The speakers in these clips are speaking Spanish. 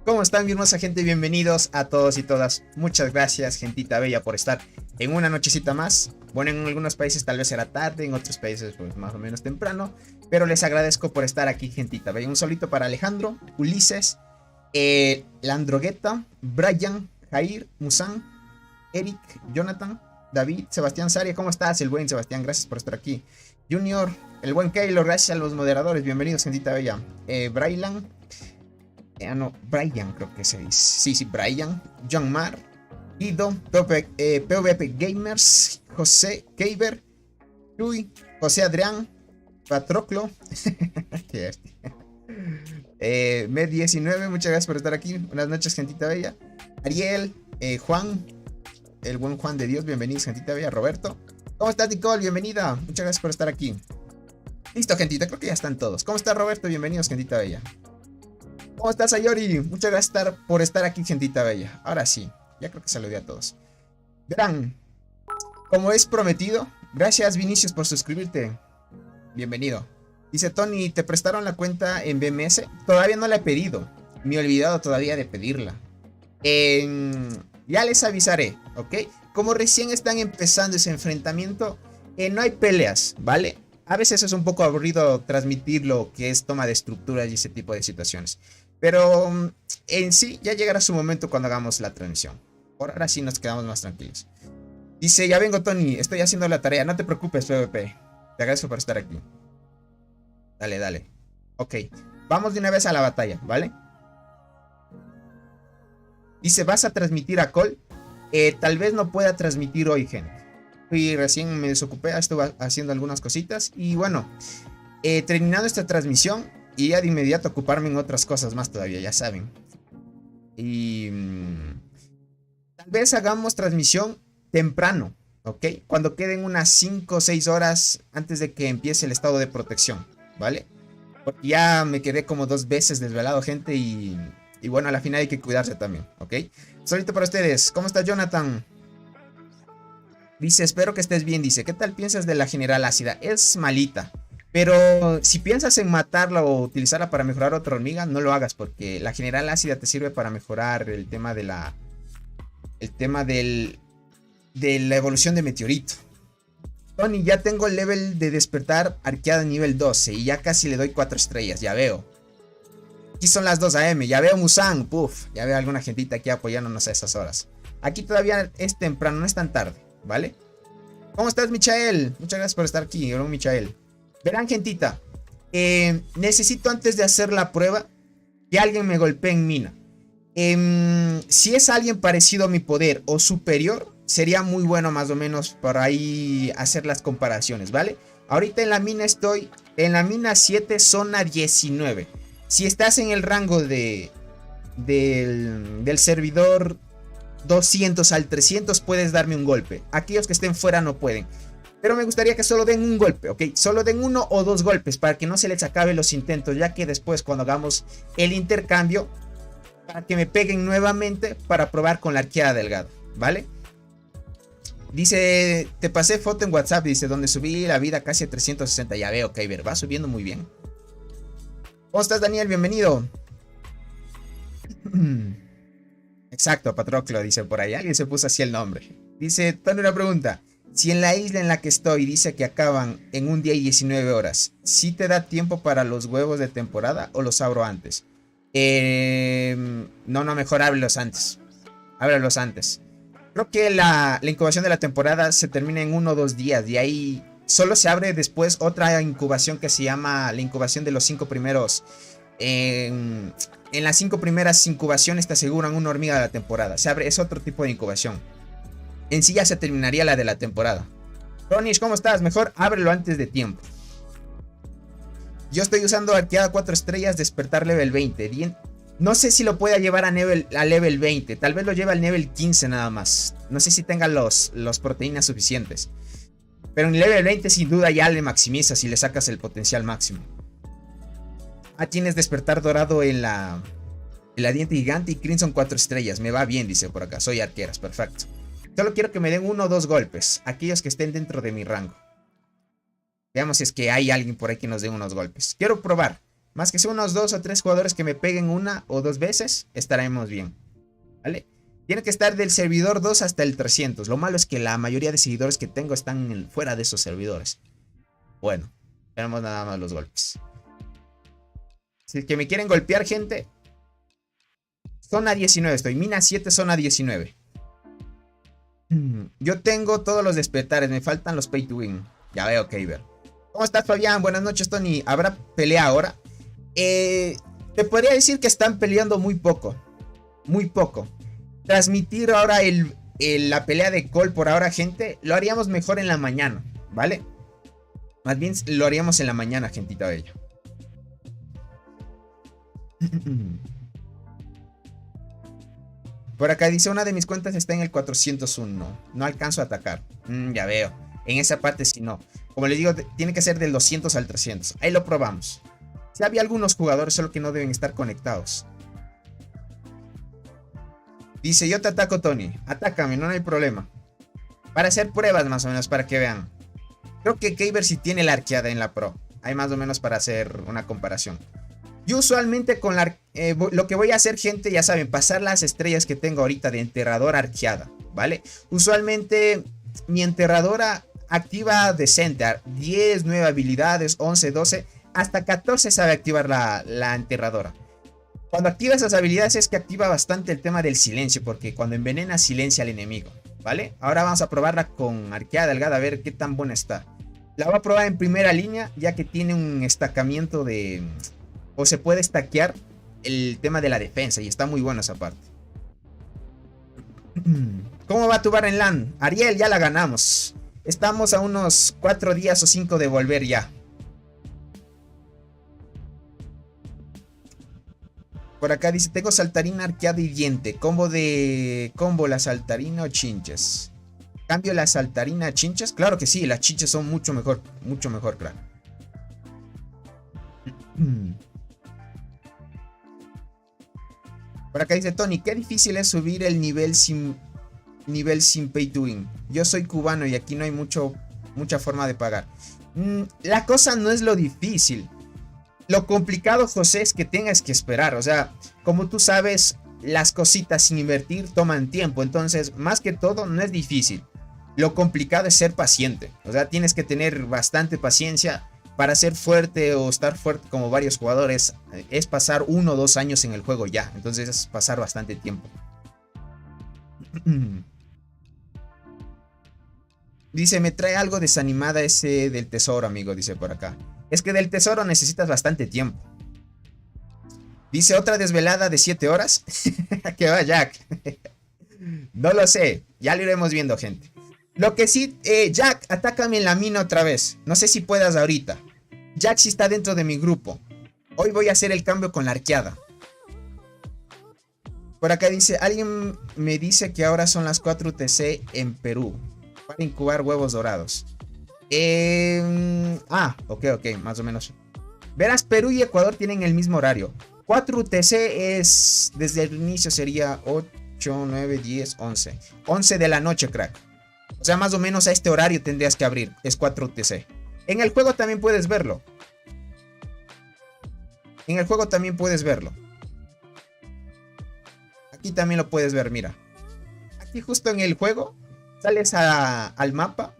¿Cómo están, mi hermosa gente? Bienvenidos a todos y todas. Muchas gracias, gentita bella, por estar en una nochecita más. Bueno, en algunos países tal vez será tarde, en otros países pues más o menos temprano. Pero les agradezco por estar aquí, gentita bella. Un solito para Alejandro, Ulises, Landrogueta, Brian, Jair, Musan, Eric, Jonathan, David, Sebastián Saria. ¿Cómo estás? El buen Sebastián, gracias por estar aquí. Junior, el buen Keylor, gracias a los moderadores. Bienvenidos, gentita bella. Braylan. No, Brian creo que se dice. Sí, Brian, John Mar, Guido, PvP Gamers, José Keiber, Luis, José Adrián, Patroclo, Med19, muchas gracias por estar aquí. Buenas noches, gentita bella. Ariel, Juan, el buen Juan de Dios, bienvenidos, gentita bella. Roberto, ¿cómo estás, Nicole? Bienvenida, muchas gracias por estar aquí. Listo, gentita, creo que ya están todos. ¿Cómo está Roberto? Bienvenidos, gentita bella. ¿Cómo estás, Ayori? Muchas gracias por estar aquí, gentita bella. Ahora sí, ya creo que saludé a todos. Verán, como es prometido, gracias Vinicius por suscribirte. Bienvenido. Dice Tony, ¿te prestaron la cuenta en BMS? Todavía no la he pedido. Me he olvidado todavía de pedirla. Ya les avisaré, ¿ok? Como recién están empezando ese enfrentamiento, no hay peleas, ¿vale? A veces es un poco aburrido transmitir lo que es toma de estructuras y ese tipo de situaciones. Pero en sí ya llegará su momento cuando hagamos la transmisión. Por ahora sí nos quedamos más tranquilos. Dice, ya vengo Tony, estoy haciendo la tarea. No te preocupes, PvP. Te agradezco por estar aquí. Dale, dale. Ok, vamos de una vez a la batalla, ¿vale? Dice, ¿vas a transmitir a Call? Tal vez no pueda transmitir hoy, gente. Y recién me desocupé, estuve haciendo algunas cositas. Y bueno, terminando esta transmisión y ya de inmediato ocuparme en otras cosas más todavía, ya saben. Y tal vez hagamos transmisión temprano, ¿ok? Cuando queden unas 5 o 6 horas antes de que empiece el estado de protección, ¿vale? Porque ya me quedé como 2 veces desvelado, gente, y bueno, a la final hay que cuidarse también, ¿ok? Solito para ustedes. ¿Cómo está Jonathan? Dice, espero que estés bien. Dice, ¿qué tal piensas de la general ácida? Es malita. Pero si piensas en matarla o utilizarla para mejorar otra hormiga, no lo hagas, porque la general ácida te sirve para mejorar el tema de la... de la evolución de meteorito. Tony, ya tengo el level de despertar arqueada nivel 12 y ya casi le doy 4 estrellas, ya veo. Aquí son las 2 AM, ya veo Musan, puf, ya veo alguna gentita aquí apoyándonos a esas horas. Aquí todavía es temprano, no es tan tarde, ¿vale? ¿Cómo estás, Michael? Muchas gracias por estar aquí, hola, Michael. Verán, gentita, necesito antes de hacer la prueba que alguien me golpee en mina. Si es alguien parecido a mi poder o superior, sería muy bueno más o menos para ahí hacer las comparaciones, ¿vale? Ahorita en la mina estoy en la mina 7, zona 19. Si estás en el rango del servidor 200 al 300 puedes darme un golpe. Aquellos que estén fuera no pueden. Pero me gustaría que solo den un golpe, ¿ok? Solo den 1 o 2 golpes para que no se les acabe los intentos, ya que después cuando hagamos el intercambio, para que me peguen nuevamente para probar con la arqueada delgada, ¿vale? Dice, te pasé foto en WhatsApp, dice, donde subí la vida casi a 360. Ya veo, Kyber, va subiendo muy bien. ¿Cómo estás, Daniel? Bienvenido. Exacto, Patroclo, dice por ahí. Alguien se puso así el nombre. Dice, Tony, una pregunta. Si en la isla en la que estoy dice que acaban en un día y 19 horas, ¿sí te da tiempo para los huevos de temporada o los abro antes? No, mejor ábrelos antes. Ábrelos antes. Creo que la incubación de la temporada se termina en 1 o 2 días. Y ahí solo se abre después otra incubación que se llama la incubación de los 5 primeros. En las 5 primeras incubaciones te aseguran una hormiga de la temporada. Se abre, es otro tipo de incubación. En sí ya se terminaría la de la temporada. Ronish, ¿cómo estás? Mejor ábrelo antes de tiempo. Yo estoy usando arqueada 4 estrellas, despertar level 20. Bien. No sé si lo pueda llevar a level 20. Tal vez lo lleve al level 15 nada más. No sé si tenga los proteínas suficientes. Pero en level 20 sin duda ya le maximizas y le sacas el potencial máximo. Ah, tienes despertar dorado en la diente gigante y Crimson 4 estrellas. Me va bien, dice por acá. Soy arqueras, perfecto. Solo quiero que me den 1 o 2 golpes. Aquellos que estén dentro de mi rango. Veamos si es que hay alguien por ahí que nos dé unos golpes. Quiero probar. Más que sea unos 2 o 3 jugadores que me peguen una o dos veces, estaremos bien. ¿Vale? Tiene que estar del servidor 2 hasta el 300. Lo malo es que la mayoría de seguidores que tengo están fuera de esos servidores. Bueno, tenemos nada más los golpes. Si es que me quieren golpear, gente. Zona 19 estoy. Mina 7, zona 19. Yo tengo todos los despertares. Me faltan los pay to win. Ya veo, Keiber. ¿Cómo estás, Fabián? Buenas noches, Tony. ¿Habrá pelea ahora? Te podría decir que están peleando muy poco. Muy poco. Transmitir ahora la pelea de Cole por ahora, gente, lo haríamos mejor en la mañana, ¿vale? Más bien lo haríamos en la mañana, gentita bella. Por acá dice, una de mis cuentas está en el 401. No alcanzo a atacar. Ya veo. En esa parte sí no. Como les digo, tiene que ser del 200 al 300. Ahí lo probamos. Si había algunos jugadores, solo que no deben estar conectados. Dice, yo te ataco, Tony. Atácame, no hay problema. Para hacer pruebas más o menos, para que vean. Creo que Keiber sí tiene la arqueada en la Pro. Hay más o menos para hacer una comparación. Yo usualmente con lo que voy a hacer, gente, ya saben, pasar las estrellas que tengo ahorita de enterradora arqueada, ¿vale? Usualmente mi enterradora activa decente. 10, 9 habilidades, 11, 12, hasta 14 sabe activar la enterradora. Cuando activa esas habilidades es que activa bastante el tema del silencio, porque cuando envenena silencia al enemigo, ¿vale? Ahora vamos a probarla con arqueada delgada a ver qué tan buena está. La voy a probar en primera línea, ya que tiene un estacamiento de... o se puede stackear el tema de la defensa, y está muy buena esa parte. ¿Cómo va tu bar en LAN? Ariel, ya la ganamos. Estamos a unos 4 días o 5 de volver ya. Por acá dice, tengo saltarina, arqueada y diente. Combo la saltarina o chinches. ¿Cambio la saltarina a chinches? Claro que sí, las chinches son mucho mejor, claro. Por acá dice Tony, qué difícil es subir el nivel sin pay to win. Yo soy cubano y aquí no hay mucha forma de pagar. La cosa no es lo difícil. Lo complicado, José, es que tengas que esperar. O sea, como tú sabes, las cositas sin invertir toman tiempo. Entonces, más que todo, no es difícil. Lo complicado es ser paciente. O sea, tienes que tener bastante paciencia. Para ser fuerte o estar fuerte como varios jugadores, es pasar 1 o 2 años en el juego ya. Entonces es pasar bastante tiempo. Dice, me trae algo desanimada ese del tesoro, amigo, dice por acá. Es que del tesoro necesitas bastante tiempo. Dice, otra desvelada de 7 horas. ¿Qué va, Jack? No lo sé, ya lo iremos viendo, gente. Lo que sí, Jack, atácame en la mina otra vez. No sé si puedas ahorita. Jack sí está dentro de mi grupo. Hoy voy a hacer el cambio con la arqueada. Por acá dice, alguien me dice que ahora son las 4 UTC en Perú para incubar huevos dorados. Ok, más o menos. Verás, Perú y Ecuador tienen el mismo horario. 4 UTC es, desde el inicio sería 8, 9, 10, 11. 11 de la noche, crack. O sea, más o menos a este horario tendrías que abrir. Es 4 UTC. En el juego también puedes verlo. Aquí también lo puedes ver, mira. Aquí justo en el juego sales al mapa.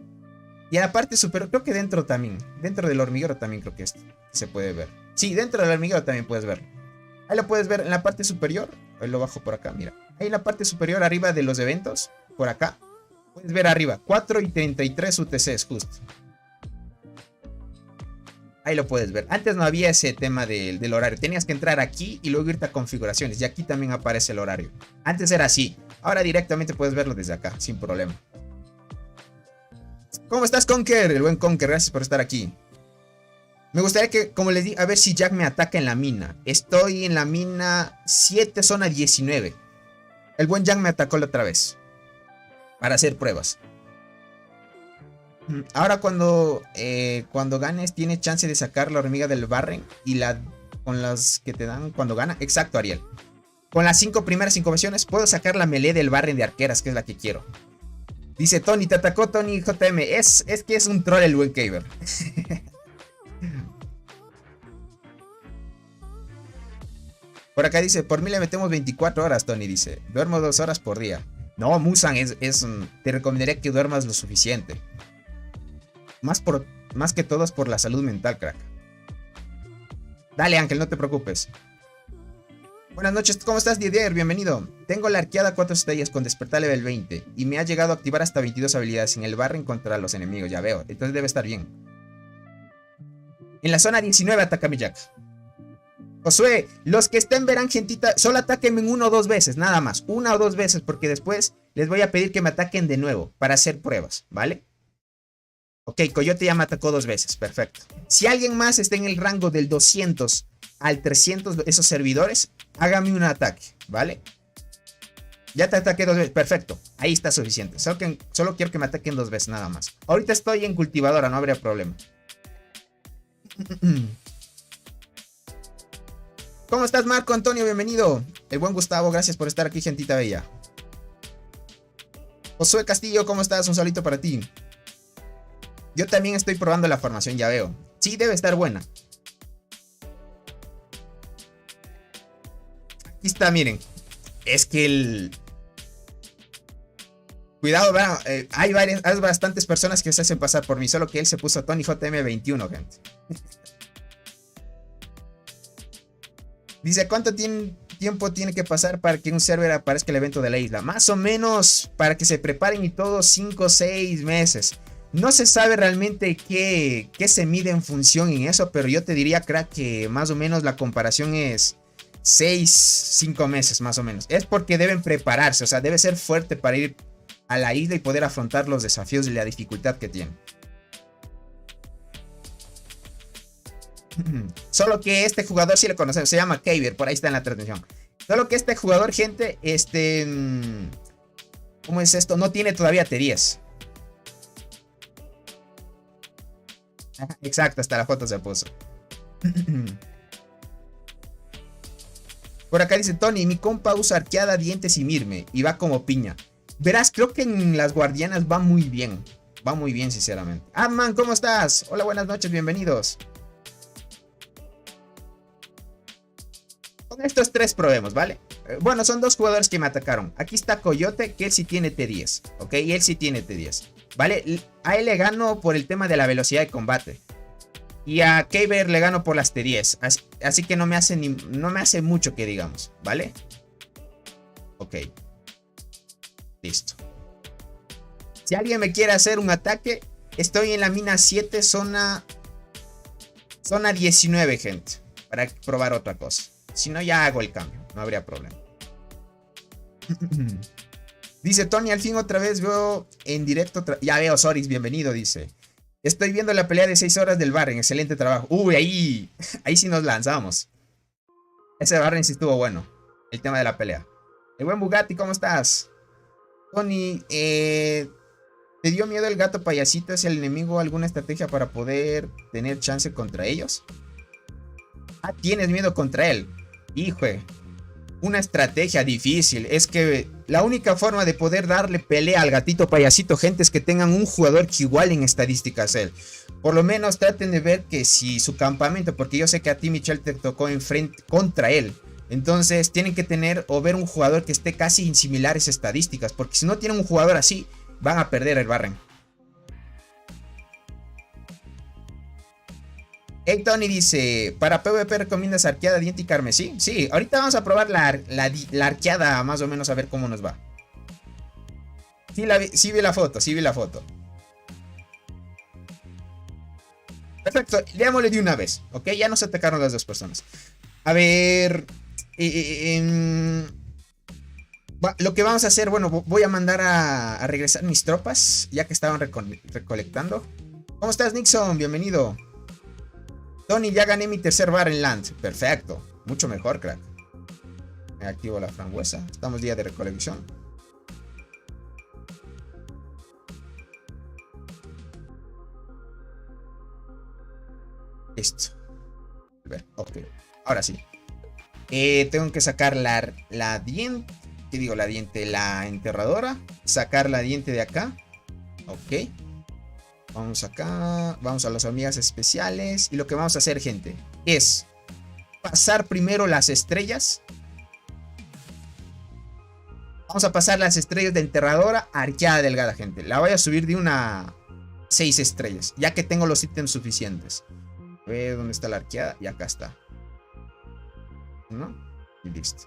Y en la parte superior, creo que dentro también. Dentro del hormiguero también creo que se puede ver. Sí, dentro del hormiguero también puedes verlo. Ahí lo puedes ver en la parte superior. Ahí lo bajo por acá, mira. Ahí en la parte superior, arriba de los eventos. Por acá. Puedes ver arriba. 4 y 33 UTCs justo. Ahí lo puedes ver. Antes no había ese tema del horario. Tenías que entrar aquí y luego irte a configuraciones. Y aquí también aparece el horario. Antes era así. Ahora directamente puedes verlo desde acá, sin problema. ¿Cómo estás, Conker? El buen Conker, gracias por estar aquí. Me gustaría que, como les di, a ver si Jack me ataca en la mina. Estoy en la mina 7, zona 19. El buen Jack me atacó la otra vez. Para hacer pruebas. Ahora cuando ganes, tienes chance de sacar la hormiga del Barren. Y con las que te dan cuando gana. Exacto, Ariel. Con las primeras 5 versiones puedo sacar la melee del Barren de arqueras, que es la que quiero. Dice Tony, te atacó Tony JM. Es que es un troll el buen Keiber. Por acá dice, por mí le metemos 24 horas, Tony dice. Duermo 2 horas por día. No, Musan, te recomendaría que duermas lo suficiente. Más que todo es por la salud mental, crack. Dale, Ángel, no te preocupes. Buenas noches, ¿cómo estás, Didier? Bienvenido. Tengo la arqueada 4 estrellas con despertar level 20 y me ha llegado a activar hasta 22 habilidades en el barren contra los enemigos, ya veo. Entonces debe estar bien. En la zona 19 ataca mi Jack. Josué, los que estén verán, gentita, solo atáquenme 1 o 2 veces, nada más. 1 o 2 veces, porque después les voy a pedir que me ataquen de nuevo para hacer pruebas, ¿vale? Ok, Coyote ya me atacó 2 veces, perfecto. Si alguien más está en el rango del 200 al 300, esos servidores, hágame un ataque, ¿vale? Ya te ataqué 2 veces, perfecto. Ahí está suficiente. Solo quiero que me ataquen 2 veces, nada más. Ahorita estoy en cultivadora, no habría problema. ¿Cómo estás, Marco Antonio? Bienvenido. El buen Gustavo, gracias por estar aquí, gentita bella. Josué Castillo, ¿cómo estás? Un saludito para ti. Yo también estoy probando la formación, ya veo. Sí, debe estar buena. Aquí está, miren. Es que el... Cuidado, hay bastantes personas que se hacen pasar por mí. Solo que él se puso Tony JM21, gente. Dice, ¿cuánto tiempo tiene que pasar para que un server aparezca el evento de la isla? Más o menos, para que se preparen y todo, 5 o 6 meses. No se sabe realmente qué se mide en función en eso, pero yo te diría, crack, que más o menos la comparación es 5 meses, más o menos. Es porque deben prepararse, o sea, debe ser fuerte para ir a la isla y poder afrontar los desafíos y la dificultad que tiene. Solo que este jugador sí lo conocemos, se llama Kaver, por ahí está en la transmisión. Solo que este jugador, gente, ¿cómo es esto? No tiene todavía T10. Exacto, hasta la foto se puso. Por acá dice Tony, mi compa usa arqueada, dientes y mirme y va como piña. Verás, creo que en las guardianas va muy bien. Va muy bien, sinceramente. Man, ¿cómo estás? Hola, buenas noches, bienvenidos. Con estos 3 probemos, ¿vale? Bueno, son 2 jugadores que me atacaron. Aquí está Coyote, que él sí tiene T10. ¿Ok? Y él sí tiene T10. ¿Vale? A él le gano por el tema de la velocidad de combate. Y a Kaver le gano por las T10. Así que no me hace mucho que digamos. ¿Vale? Ok. Listo. Si alguien me quiere hacer un ataque, estoy en la mina 7, zona 19, gente. Para probar otra cosa. Si no, ya hago el cambio. No habría problema. Dice Tony, al fin otra vez veo en directo. Ya veo, Soris, bienvenido, dice. Estoy viendo la pelea de 6 horas del Barren. Excelente trabajo. Uy, ahí sí nos lanzamos. Ese Barren sí estuvo bueno. El tema de la pelea. El buen Bugatti, ¿cómo estás? Tony, ¿te dio miedo el gato payasito? ¿Es el enemigo alguna estrategia para poder tener chance contra ellos? ¿Tienes miedo contra él? Hijo, una estrategia difícil. Es que la única forma de poder darle pelea al gatito payasito, gente, es que tengan un jugador que igual en estadísticas él. Por lo menos traten de ver que si su campamento, porque yo sé que a ti, Michelle, te tocó enfrente contra él. Entonces tienen que tener o ver un jugador que esté casi en similares estadísticas. Porque si no tienen un jugador así, van a perder el Barren. Hey, Tony dice, ¿para PvP recomiendas arqueada, diente y carmesí? Sí, ahorita vamos a probar la arqueada más o menos a ver cómo nos va. Sí vi la foto. Perfecto, leámosle de una vez, ¿ok? Ya nos atacaron las 2 personas. A ver... lo que vamos a hacer, bueno, voy a mandar a regresar mis tropas, ya que estaban recolectando. ¿Cómo estás, Nixon? Bienvenido. Tony, ya gané mi tercer bar en Land. Perfecto. Mucho mejor, crack. Me activo la frambuesa. Estamos día de recolección. Listo. A ver, ok. Ahora sí. Tengo que sacar la diente. ¿Qué digo? La diente. La enterradora. Sacar la diente de acá. Ok. Vamos acá, vamos a las hormigas especiales. Y lo que vamos a hacer, gente, es pasar primero las estrellas. Vamos a pasar las estrellas de enterradora a arqueada delgada, gente. La voy a subir de una 6 estrellas, ya que tengo los ítems suficientes. A ver dónde está la arqueada. Y acá está. ¿No? Y listo.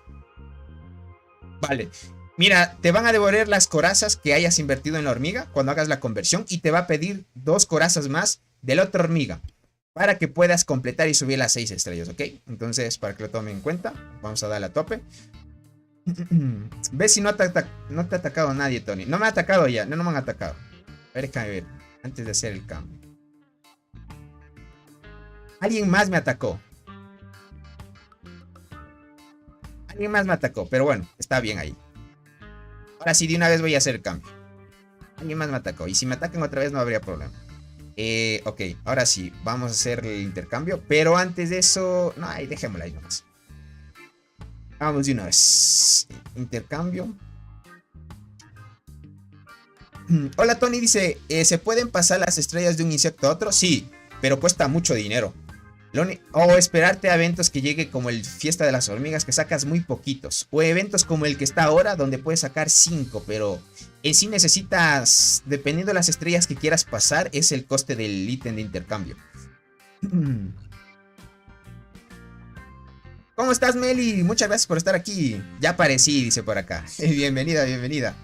Vale. Mira, te van a devolver las corazas que hayas invertido en la hormiga cuando hagas la conversión. Y te va a pedir 2 corazas más de la otra hormiga, para que puedas completar y subir las 6 estrellas, ¿ok? Entonces, para que lo tomen en cuenta, vamos a darle a tope. ¿Ves si no te ha atacado nadie, Tony? No me ha atacado ya, no me han atacado. A ver, déjame ver, antes de hacer el cambio. Alguien más me atacó. Alguien más me atacó, pero bueno, está bien ahí. Ahora sí, de una vez voy a hacer el cambio. Alguien más me atacó, y si me atacan otra vez no habría problema. Ok, ahora sí, vamos a hacer el intercambio. Pero antes de eso, no, ahí dejémosla ahí nomás. Vamos de una vez. Intercambio. Hola Tony, dice, ¿se pueden pasar las estrellas de un insecto a otro? Sí, pero cuesta mucho dinero. O esperarte a eventos que llegue como el Fiesta de las Hormigas, que sacas muy poquitos. O eventos como el que está ahora, donde puedes sacar 5, pero en sí necesitas, dependiendo de las estrellas que quieras pasar, es el coste del ítem de intercambio. ¿Cómo estás, Meli? Muchas gracias por estar aquí. Ya aparecí, dice por acá. Bienvenida, bienvenida.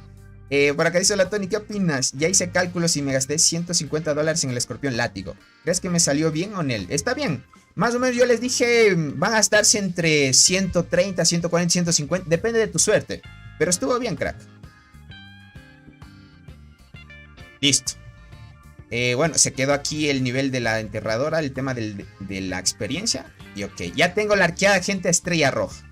Por acá dice, hola Tony, ¿qué opinas? Ya hice cálculos y me gasté $150 en el escorpión látigo. ¿Crees que me salió bien o no? Está bien. Más o menos yo les dije, van a gastarse entre 130, 140, 150. Depende de tu suerte. Pero estuvo bien, crack. Listo. Bueno, se quedó aquí el nivel de la enterradora, el tema de la experiencia. Y ok, ya tengo la arqueada, gente, estrella roja.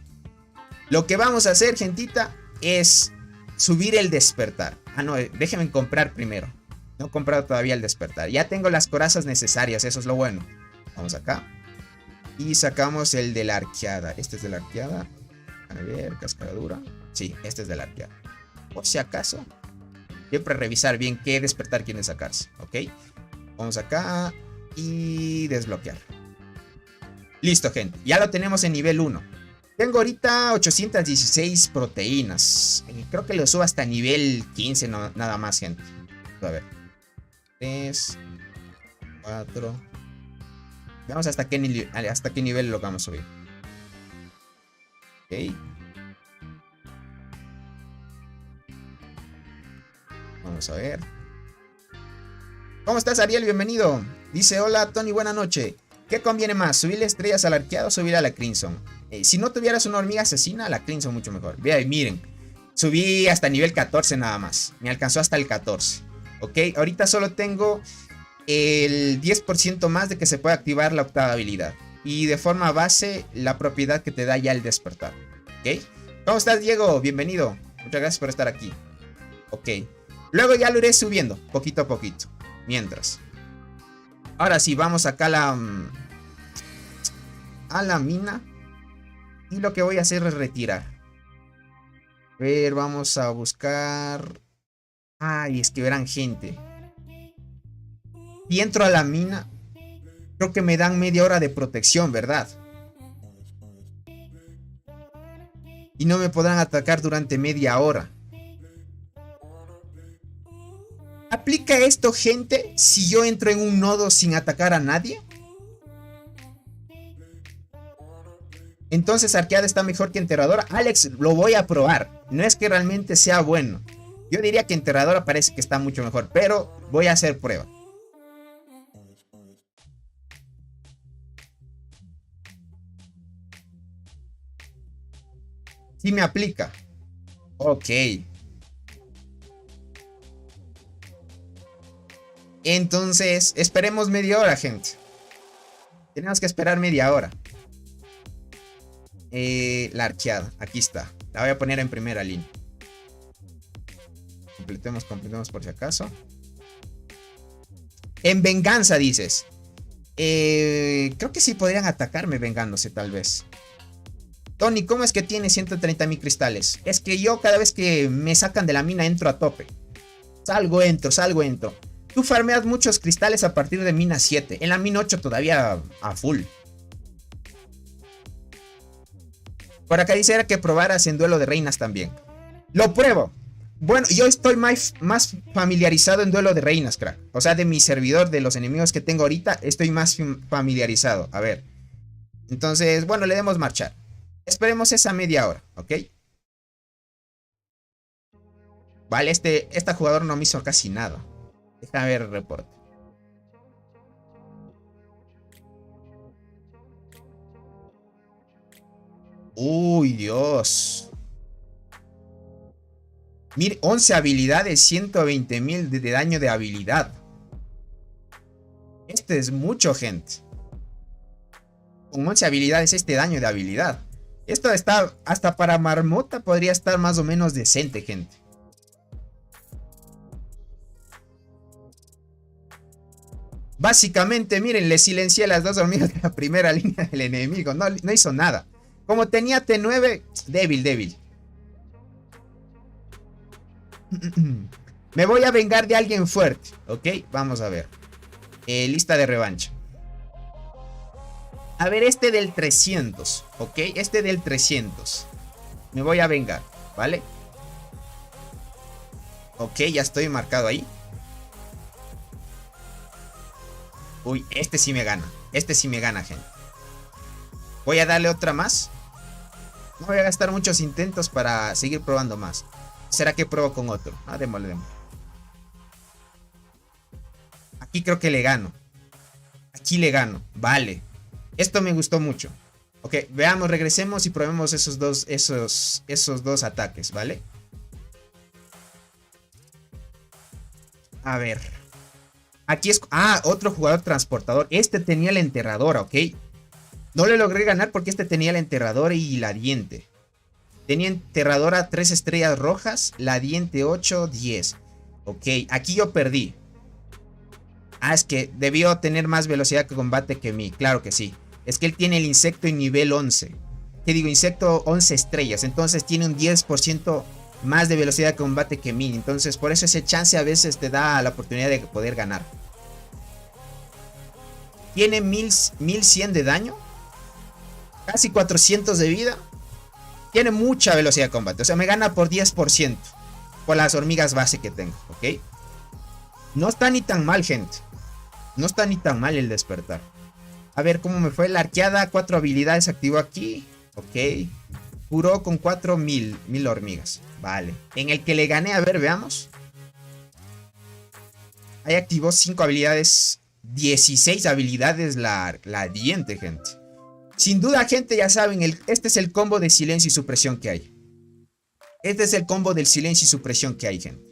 Lo que vamos a hacer, gentita, es subir el despertar. Ah, no, déjenme comprar primero. No he comprado todavía el despertar. Ya tengo las corazas necesarias, eso es lo bueno. Vamos acá. Y sacamos el de la arqueada. Este es de la arqueada. A ver, cascaradura. Sí, este es de la arqueada. Por si acaso. Siempre revisar bien qué despertar quieren sacarse. Ok. Vamos acá. Y desbloquear. Listo, gente. Ya lo tenemos en nivel 1. Tengo ahorita 816 proteínas. Creo que lo subo hasta nivel 15, no, nada más, gente. A ver. 3, 4. Veamos hasta qué nivel lo vamos a subir. Ok. Vamos a ver. ¿Cómo estás, Ariel? Bienvenido. Dice, hola, Tony, buena noche. ¿Qué conviene más? ¿Subirle estrellas al arqueado o subir a la Crimson? Si no tuvieras una hormiga asesina, la Crimson mucho mejor. Vean, miren. Subí hasta nivel 14 nada más. Me alcanzó hasta el 14. Ok, ahorita solo tengo el 10% más de que se puede activar la octava habilidad. Y de forma base, la propiedad que te da ya el despertar. Ok. ¿Cómo estás, Diego? Bienvenido. Muchas gracias por estar aquí. Ok. Luego ya lo iré subiendo, poquito a poquito. Mientras. Ahora sí, vamos acá a la mina. Y lo que voy a hacer es retirar. A ver, vamos a buscar. Ay, es que verán, gente. Y entro a la mina. Creo que me dan media hora de protección, ¿verdad? Y no me podrán atacar durante media hora. ¿Aplica esto, gente, si yo entro en un nodo sin atacar a nadie? Entonces arqueada está mejor que enterradora. Alex, lo voy a probar. No es que realmente sea bueno. Yo diría que enterradora parece que está mucho mejor, pero voy a hacer prueba. Sí me aplica. Ok. Entonces, esperemos media hora, gente. Tenemos que esperar media hora. La arqueada, aquí está. La voy a poner en primera línea. Completemos por si acaso. En venganza, dices. Creo que sí podrían atacarme vengándose, tal vez. Tony, ¿cómo es que tiene 130.000 cristales? Es que yo cada vez que me sacan de la mina entro a tope. Salgo, entro. Tú farmeas muchos cristales a partir de mina 7. En la mina 8 todavía a full. Por acá dice era que probaras en duelo de reinas también. Lo pruebo. Bueno, yo estoy más familiarizado en duelo de reinas, crack. O sea, de mi servidor, de los enemigos que tengo ahorita, estoy más familiarizado. A ver. Entonces, bueno, le demos marchar. Esperemos esa media hora, ¿ok? Vale, este jugador no me hizo casi nada. Déjame ver el reporte. Uy, Dios. Mire, 11 habilidades, 120.000 de daño de habilidad. Este es mucho, gente. Con 11 habilidades, este daño de habilidad. Esto está, hasta para marmota podría estar más o menos decente, gente. Básicamente, miren, le silencié las dos hormigas de la primera línea del enemigo. No hizo nada. Como tenía T9, débil. Me voy a vengar de alguien fuerte, ¿ok? Vamos a ver. Lista de revancha. A ver, este del 300, ¿ok? Este del 300. Me voy a vengar, ¿vale? Ok, ya estoy marcado ahí. Uy, este sí me gana. Este sí me gana, gente. Voy a darle otra más. No voy a gastar muchos intentos para seguir probando más. ¿Será que pruebo con otro? Ah, démosle. Aquí creo que le gano. Aquí le gano. Vale. Esto me gustó mucho. Ok, veamos, regresemos y probemos esos dos ataques, ¿vale? A ver. Aquí es... Ah, otro jugador transportador. Este tenía la enterradora, ¿ok? No le logré ganar porque este tenía la enterradora y la diente. Tenía enterradora 3 estrellas rojas, la diente 8, 10. Ok, aquí yo perdí. Ah, es que debió tener más velocidad de combate que mí. Claro que sí. Es que él tiene el insecto en nivel 11. ¿Qué digo? Insecto 11 estrellas. Entonces tiene un 10% más de velocidad de combate que mí. Entonces por eso ese chance a veces te da la oportunidad de poder ganar. Tiene 1100 de daño. Casi 400 de vida. Tiene mucha velocidad de combate. O sea, me gana por 10%. Por las hormigas base que tengo. ¿Ok? No está ni tan mal, gente. No está ni tan mal el despertar. A ver cómo me fue la arqueada. 4 habilidades activó aquí. Ok. Curó con 4000 hormigas. Vale. En el que le gané, a ver, veamos. Ahí activó 5 habilidades. 16 habilidades la diente, gente. Sin duda, gente, ya saben, este es el combo de silencio y supresión que hay. Este es el combo del silencio y supresión que hay, gente.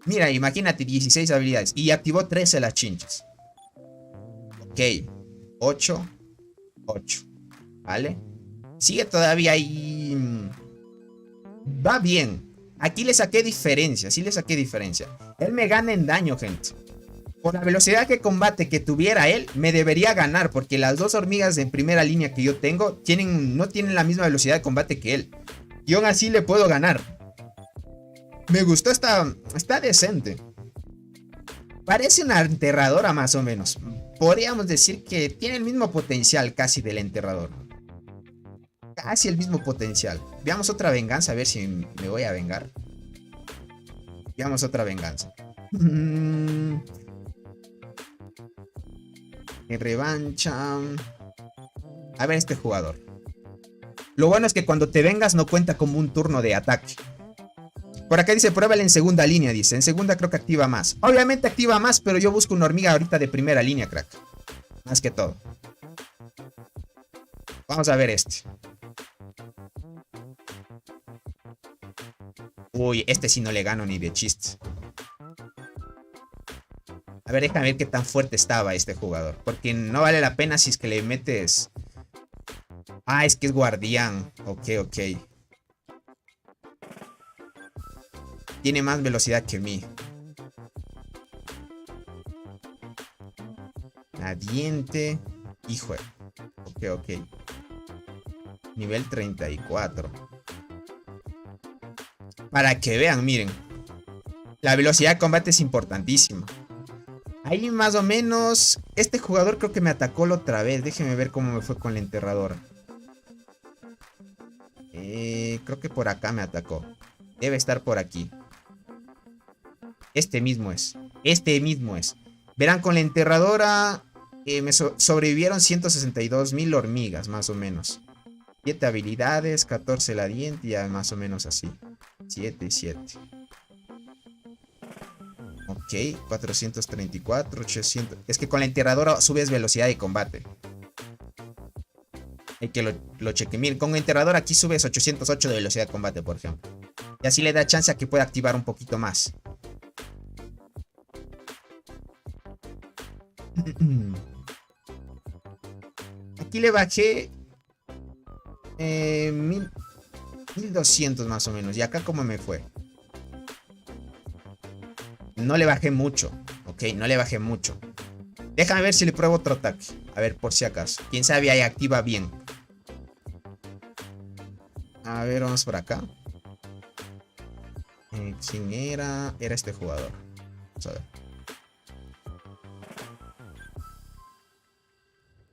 Mira, imagínate, 16 habilidades. Y activó 13 las chinchas. Ok. 8. 8. ¿Vale? Sigue todavía ahí. Va bien. Aquí le saqué diferencia. Sí le saqué diferencia. Él me gana en daño, gente. Por la velocidad de combate que tuviera él, me debería ganar. Porque las dos hormigas en primera línea que yo tengo no tienen la misma velocidad de combate que él. Y aún así le puedo ganar. Me gustó, está decente. Parece una enterradora más o menos. Podríamos decir que tiene el mismo potencial casi del enterrador. Casi el mismo potencial. Veamos otra venganza, a ver si me voy a vengar. Veamos otra venganza. En revancha. A ver este jugador. Lo bueno es que cuando te vengas no cuenta como un turno de ataque. Por acá dice, pruébale en segunda línea, dice. En segunda creo que activa más. Obviamente activa más, pero yo busco una hormiga ahorita de primera línea, crack. Más que todo. Vamos a ver este. Uy, este sí no le gano ni de chiste. A ver, déjame ver qué tan fuerte estaba este jugador. Porque no vale la pena si es que le metes... Ah, es que es guardián. Ok. Tiene más velocidad que mí. La diente. Hijo. Ok. Nivel 34. Para que vean, miren. La velocidad de combate es importantísima. Ahí más o menos. Este jugador creo que me atacó la otra vez. Déjenme ver cómo me fue con la enterradora. Creo que por acá me atacó. Debe estar por aquí. Este mismo es. Este mismo es. Verán, con la enterradora me sobrevivieron 162.000 hormigas, más o menos. 7 habilidades, 14 la diente, ya más o menos así. 7 y 7. Ok, 434, 800. Es que con la enterradora subes velocidad de combate. Hay que lo cheque. Miren, con la enterradora aquí subes 808 de velocidad de combate, por ejemplo. Y así le da chance a que pueda activar un poquito más. Aquí le bajé 1200 más o menos. ¿Y acá cómo me fue? No le bajé mucho. Ok, no le bajé mucho. Déjame ver si le pruebo otro ataque. A ver, por si acaso. Quién sabe, ahí activa bien. A ver, vamos por acá. ¿Quién era? Era este jugador. Vamos a ver.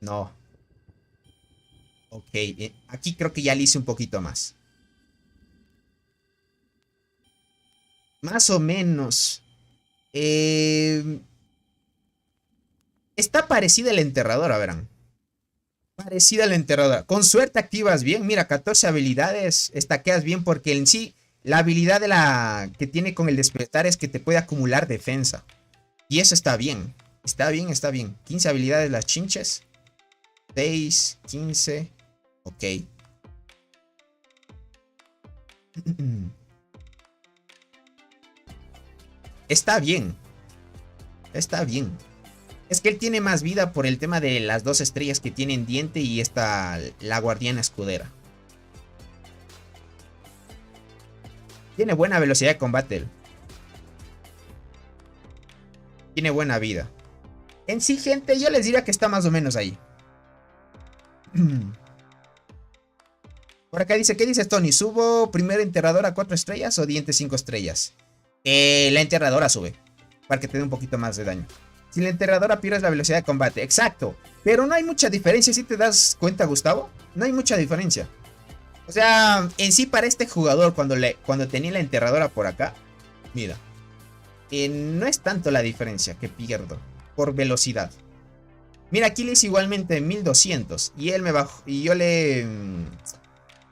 No. Ok, aquí creo que ya le hice un poquito más. Más o menos. Está parecida a la enterradora, verán. Parecida a la enterradora. Con suerte activas bien. Mira, 14 habilidades. Estaqueas bien porque en sí la habilidad de la que tiene con el despertar es que te puede acumular defensa. Y eso está bien. Está bien, está bien. 15 habilidades las chinches. 6, 15. Ok. Está bien. Está bien. Es que él tiene más vida por el tema de las 2 estrellas que tienen diente y esta, la guardiana escudera. Tiene buena velocidad de combate él. Tiene buena vida. En sí, gente, yo les diría que está más o menos ahí. Por acá dice, ¿qué dices, Tony? ¿Subo primero enterradora a 4 estrellas o diente 5 estrellas? La enterradora sube, para que te dé un poquito más de daño. Si la enterradora pierdes la velocidad de combate, exacto. Pero no hay mucha diferencia, ¿sí te das cuenta, Gustavo? No hay mucha diferencia. O sea, en sí para este jugador, cuando tenía la enterradora por acá, mira, no es tanto la diferencia que pierdo por velocidad. Mira, aquí le hice igualmente 1200 y él me bajó, y él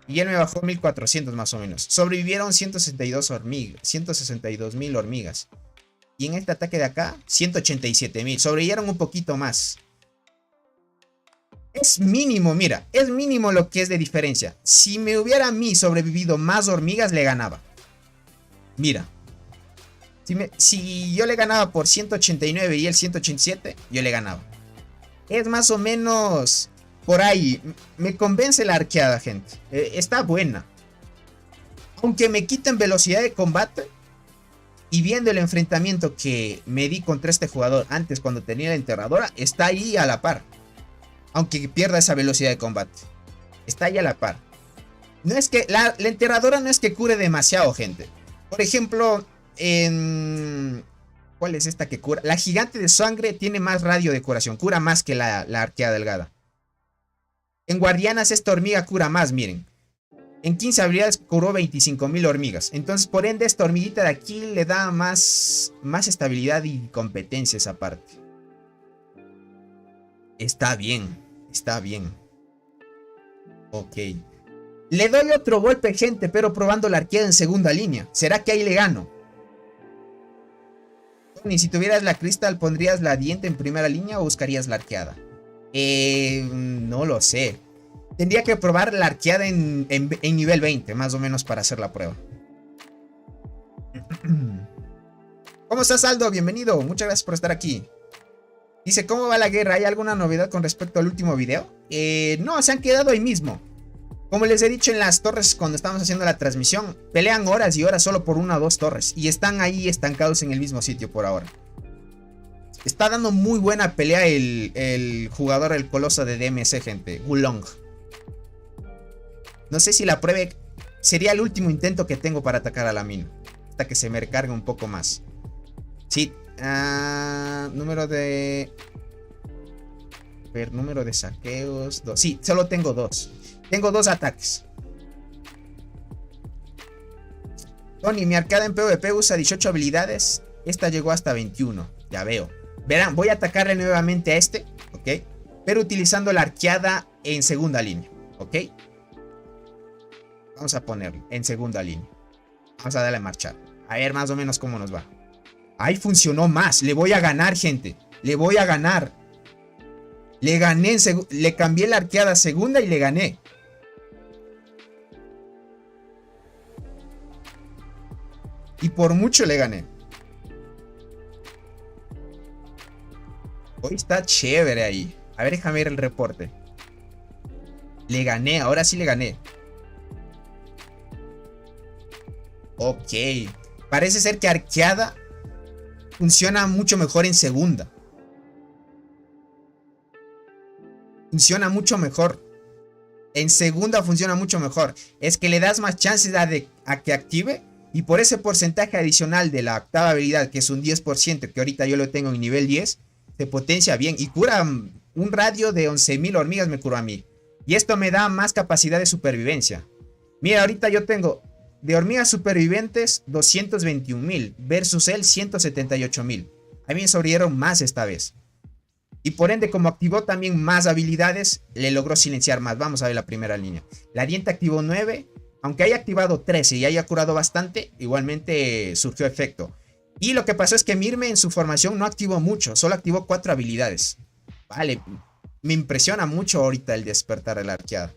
me bajó 1400 más o menos. Sobrevivieron 162.000 hormigas. Y en este ataque de acá, 187.000. Sobrevivieron un poquito más. Es mínimo, mira. Es mínimo lo que es de diferencia. Si me hubiera a mí sobrevivido más hormigas, le ganaba. Mira. Si yo le ganaba por 189 y él 187, yo le ganaba. Es más o menos por ahí. Me convence la arqueada, gente. Está buena. Aunque me quiten velocidad de combate. Y viendo el enfrentamiento que me di contra este jugador antes cuando tenía la enterradora, está ahí a la par. Aunque pierda esa velocidad de combate. Está ahí a la par. No es que la enterradora no es que cure demasiado, gente. Por ejemplo, ¿cuál es esta que cura? La gigante de sangre tiene más radio de curación. Cura más que la arqueada delgada. En guardianas esta hormiga cura más, miren. En 15 habilidades curó 25.000 hormigas. Entonces, por ende, esta hormiguita de aquí le da más estabilidad y competencia esa parte. Está bien. Está bien. Ok. Le doy otro golpe, gente, pero probando la arqueada en segunda línea. ¿Será que ahí le gano? Tony, si tuvieras la cristal, ¿pondrías la diente en primera línea o buscarías la arqueada? No lo sé. Tendría que probar la arqueada en nivel 20, más o menos, para hacer la prueba. ¿Cómo estás, Aldo? Bienvenido. Muchas gracias por estar aquí. Dice, ¿cómo va la guerra? ¿Hay alguna novedad con respecto al último video? No, se han quedado ahí mismo. Como les he dicho en las torres cuando estábamos haciendo la transmisión, pelean horas y horas solo por una o dos torres. Y están ahí estancados en el mismo sitio por ahora. Está dando muy buena pelea el jugador, el coloso de DMC, gente. Wulong. No sé si la pruebe. Sería el último intento que tengo para atacar a la mina. Hasta que se me recargue un poco más. Sí. Número de... A ver, número de saqueos. Sí, solo tengo 2. Tengo 2 ataques. Tony, mi arcada en PvP usa 18 habilidades. Esta llegó hasta 21. Ya veo. Verán, voy a atacarle nuevamente a este. Ok. Pero utilizando la arqueada en segunda línea. Ok. Vamos a ponerlo en segunda línea. Vamos a darle a marchar. A ver más o menos cómo nos va. Ahí funcionó más. Le voy a ganar, gente. Le voy a ganar. Le gané. Le cambié la arqueada a segunda y le gané. Y por mucho le gané. Hoy está chévere ahí. A ver, déjame ver el reporte. Le gané, ahora sí le gané. Ok. Parece ser que arqueada funciona mucho mejor en segunda. Funciona mucho mejor. En segunda funciona mucho mejor. Es que le das más chances a que active. Y por ese porcentaje adicional de la octava habilidad, que es un 10%, que ahorita yo lo tengo en nivel 10, se potencia bien. Y cura un radio de 11.000 hormigas, me curó a mí. Y esto me da más capacidad de supervivencia. Mira, ahorita yo tengo de hormigas supervivientes 221.000 versus él 178.000. A mí me sobrevivieron más esta vez. Y por ende, como activó también más habilidades, le logró silenciar más. Vamos a ver la primera línea. La diente activó 9. Aunque haya activado 13 y haya curado bastante, igualmente surgió efecto. Y lo que pasó es que Mirme en su formación no activó mucho, solo activó 4 habilidades. Vale, me impresiona mucho ahorita el despertar de la arqueada.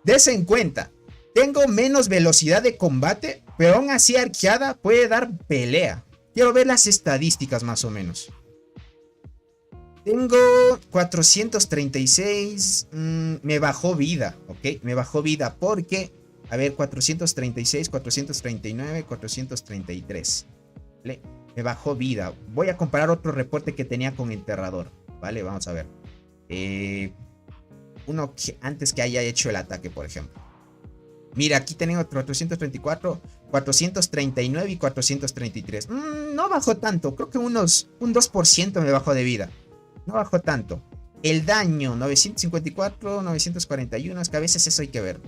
Dese en cuenta, tengo menos velocidad de combate, pero aún así arqueada puede dar pelea. Quiero ver las estadísticas más o menos. Tengo 436, me bajó vida, ¿ok? Me bajó vida porque... A ver, 436, 439, 433. ¿Vale? Me bajó vida. Voy a comparar otro reporte que tenía con enterrador. Vale, vamos a ver. Uno que antes que haya hecho el ataque, por ejemplo. Mira, aquí tenemos 434, 439 y 433. No bajó tanto. Creo que un 2% me bajó de vida. No bajó tanto. El daño, 954, 941. Es que a veces eso hay que ver.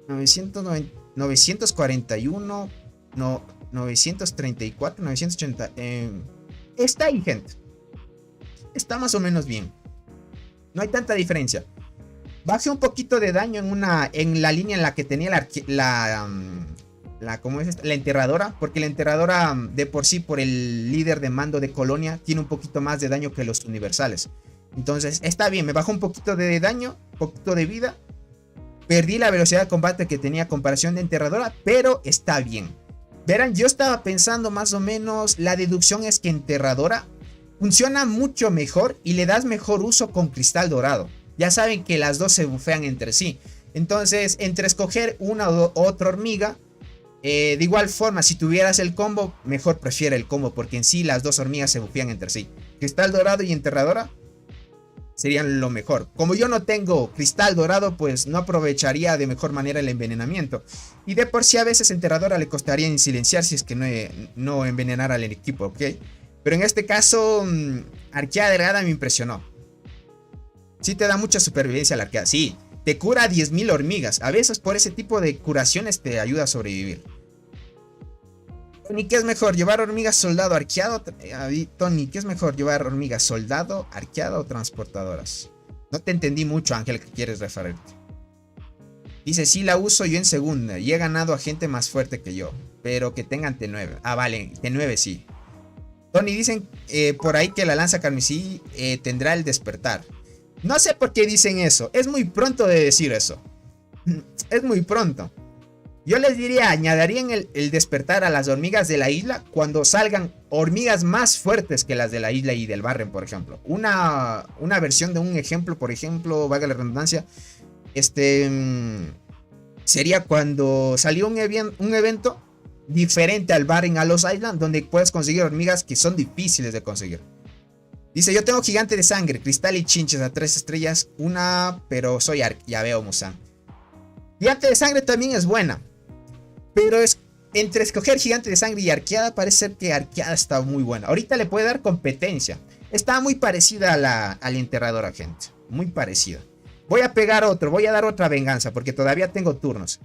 941, no, 934, 980. Está ahí, gente. Está más o menos bien. No hay tanta diferencia. Bajé un poquito de daño en la línea en la que tenía ¿cómo es esta? La enterradora. Porque la enterradora de por sí, por el líder de mando de Colonia, tiene un poquito más de daño que los universales. Entonces está bien, me bajó un poquito de daño, un poquito de vida. Perdí la velocidad de combate que tenía a comparación de enterradora, pero está bien. Verán, yo estaba pensando más o menos, la deducción es que enterradora funciona mucho mejor y le das mejor uso con cristal dorado. Ya saben que las dos se bufean entre sí. Entonces, entre escoger una u otra hormiga, de igual forma, si tuvieras el combo, mejor prefiere el combo, porque en sí las dos hormigas se bufean entre sí. Cristal dorado y enterradora serían lo mejor. Como yo no tengo cristal dorado, pues no aprovecharía de mejor manera el envenenamiento. Y de por sí a veces enterradora le costaría en silenciar si es que no envenenara al equipo, ¿ok? Pero en este caso, arqueada delgada me impresionó. Sí te da mucha supervivencia la arqueada. Sí, te cura 10.000 hormigas. A veces por ese tipo de curaciones te ayuda a sobrevivir. Tony, ¿qué es mejor? ¿Llevar hormigas soldado arqueado? Tony, ¿qué es mejor? ¿Llevar hormigas soldado, arqueado o transportadoras? No te entendí mucho, Ángel, que quieres referirte. Dice, sí la uso yo en segunda y he ganado a gente más fuerte que yo, pero que tengan T9. Ah, vale, T9 sí. Tony, dicen por ahí que la lanza carmesí tendrá el despertar. No sé por qué dicen eso, es muy pronto de decir eso. Es muy pronto. Yo les diría, añadirían el despertar a las hormigas de la isla cuando salgan hormigas más fuertes que las de la isla y del Barren, por ejemplo. Una versión de un ejemplo, por ejemplo, valga la redundancia, sería cuando salió un evento diferente al Barren a los Island, donde puedes conseguir hormigas que son difíciles de conseguir. Dice, yo tengo gigante de sangre, cristal y chinches a 3 estrellas, pero soy arc. Ya veo, Musan. Gigante de sangre también es buena. Pero es entre escoger gigante de sangre y arqueada, parece ser que arqueada está muy buena. Ahorita le puede dar competencia. Está muy parecida a la enterradora, gente. Muy parecida. Voy a pegar otro, voy a dar otra venganza porque todavía tengo turnos.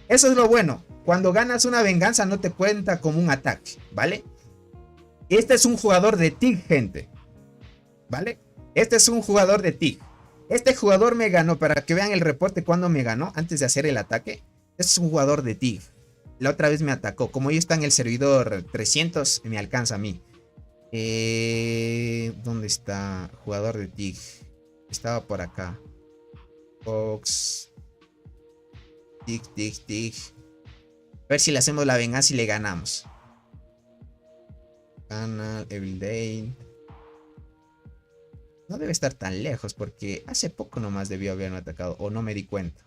Eso es lo bueno. Cuando ganas una venganza no te cuenta como un ataque, ¿vale? Este es un jugador de TIG, gente, ¿vale? Este es un jugador de TIG. Este jugador me ganó, para que vean el reporte cuando me ganó, antes de hacer el ataque. Este es un jugador de TIG. La otra vez me atacó. Como yo está en el servidor 300, me alcanza a mí. ¿Dónde está? Jugador de TIG. Estaba por acá. Fox. TIG. A ver si le hacemos la venganza y le ganamos. Canal, Everyday. No debe estar tan lejos porque hace poco nomás debió haberme atacado. O no me di cuenta.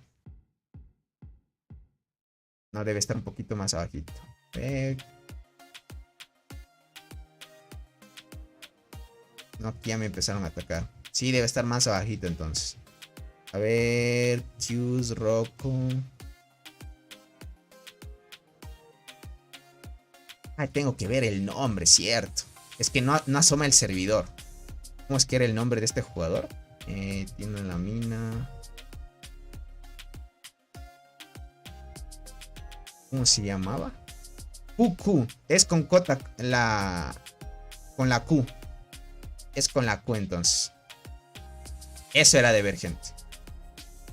No, debe estar un poquito más abajito. No, aquí ya me empezaron a atacar. Sí, debe estar más abajito entonces. A ver, Q's, Roku. Ah, tengo que ver el nombre, cierto. Es que no asoma el servidor. ¿Cómo es que era el nombre de este jugador? Tiene la mina. ¿Cómo se llamaba? QQ. Es con Cota con la Q. Es con la Q entonces. Eso era de ver, gente.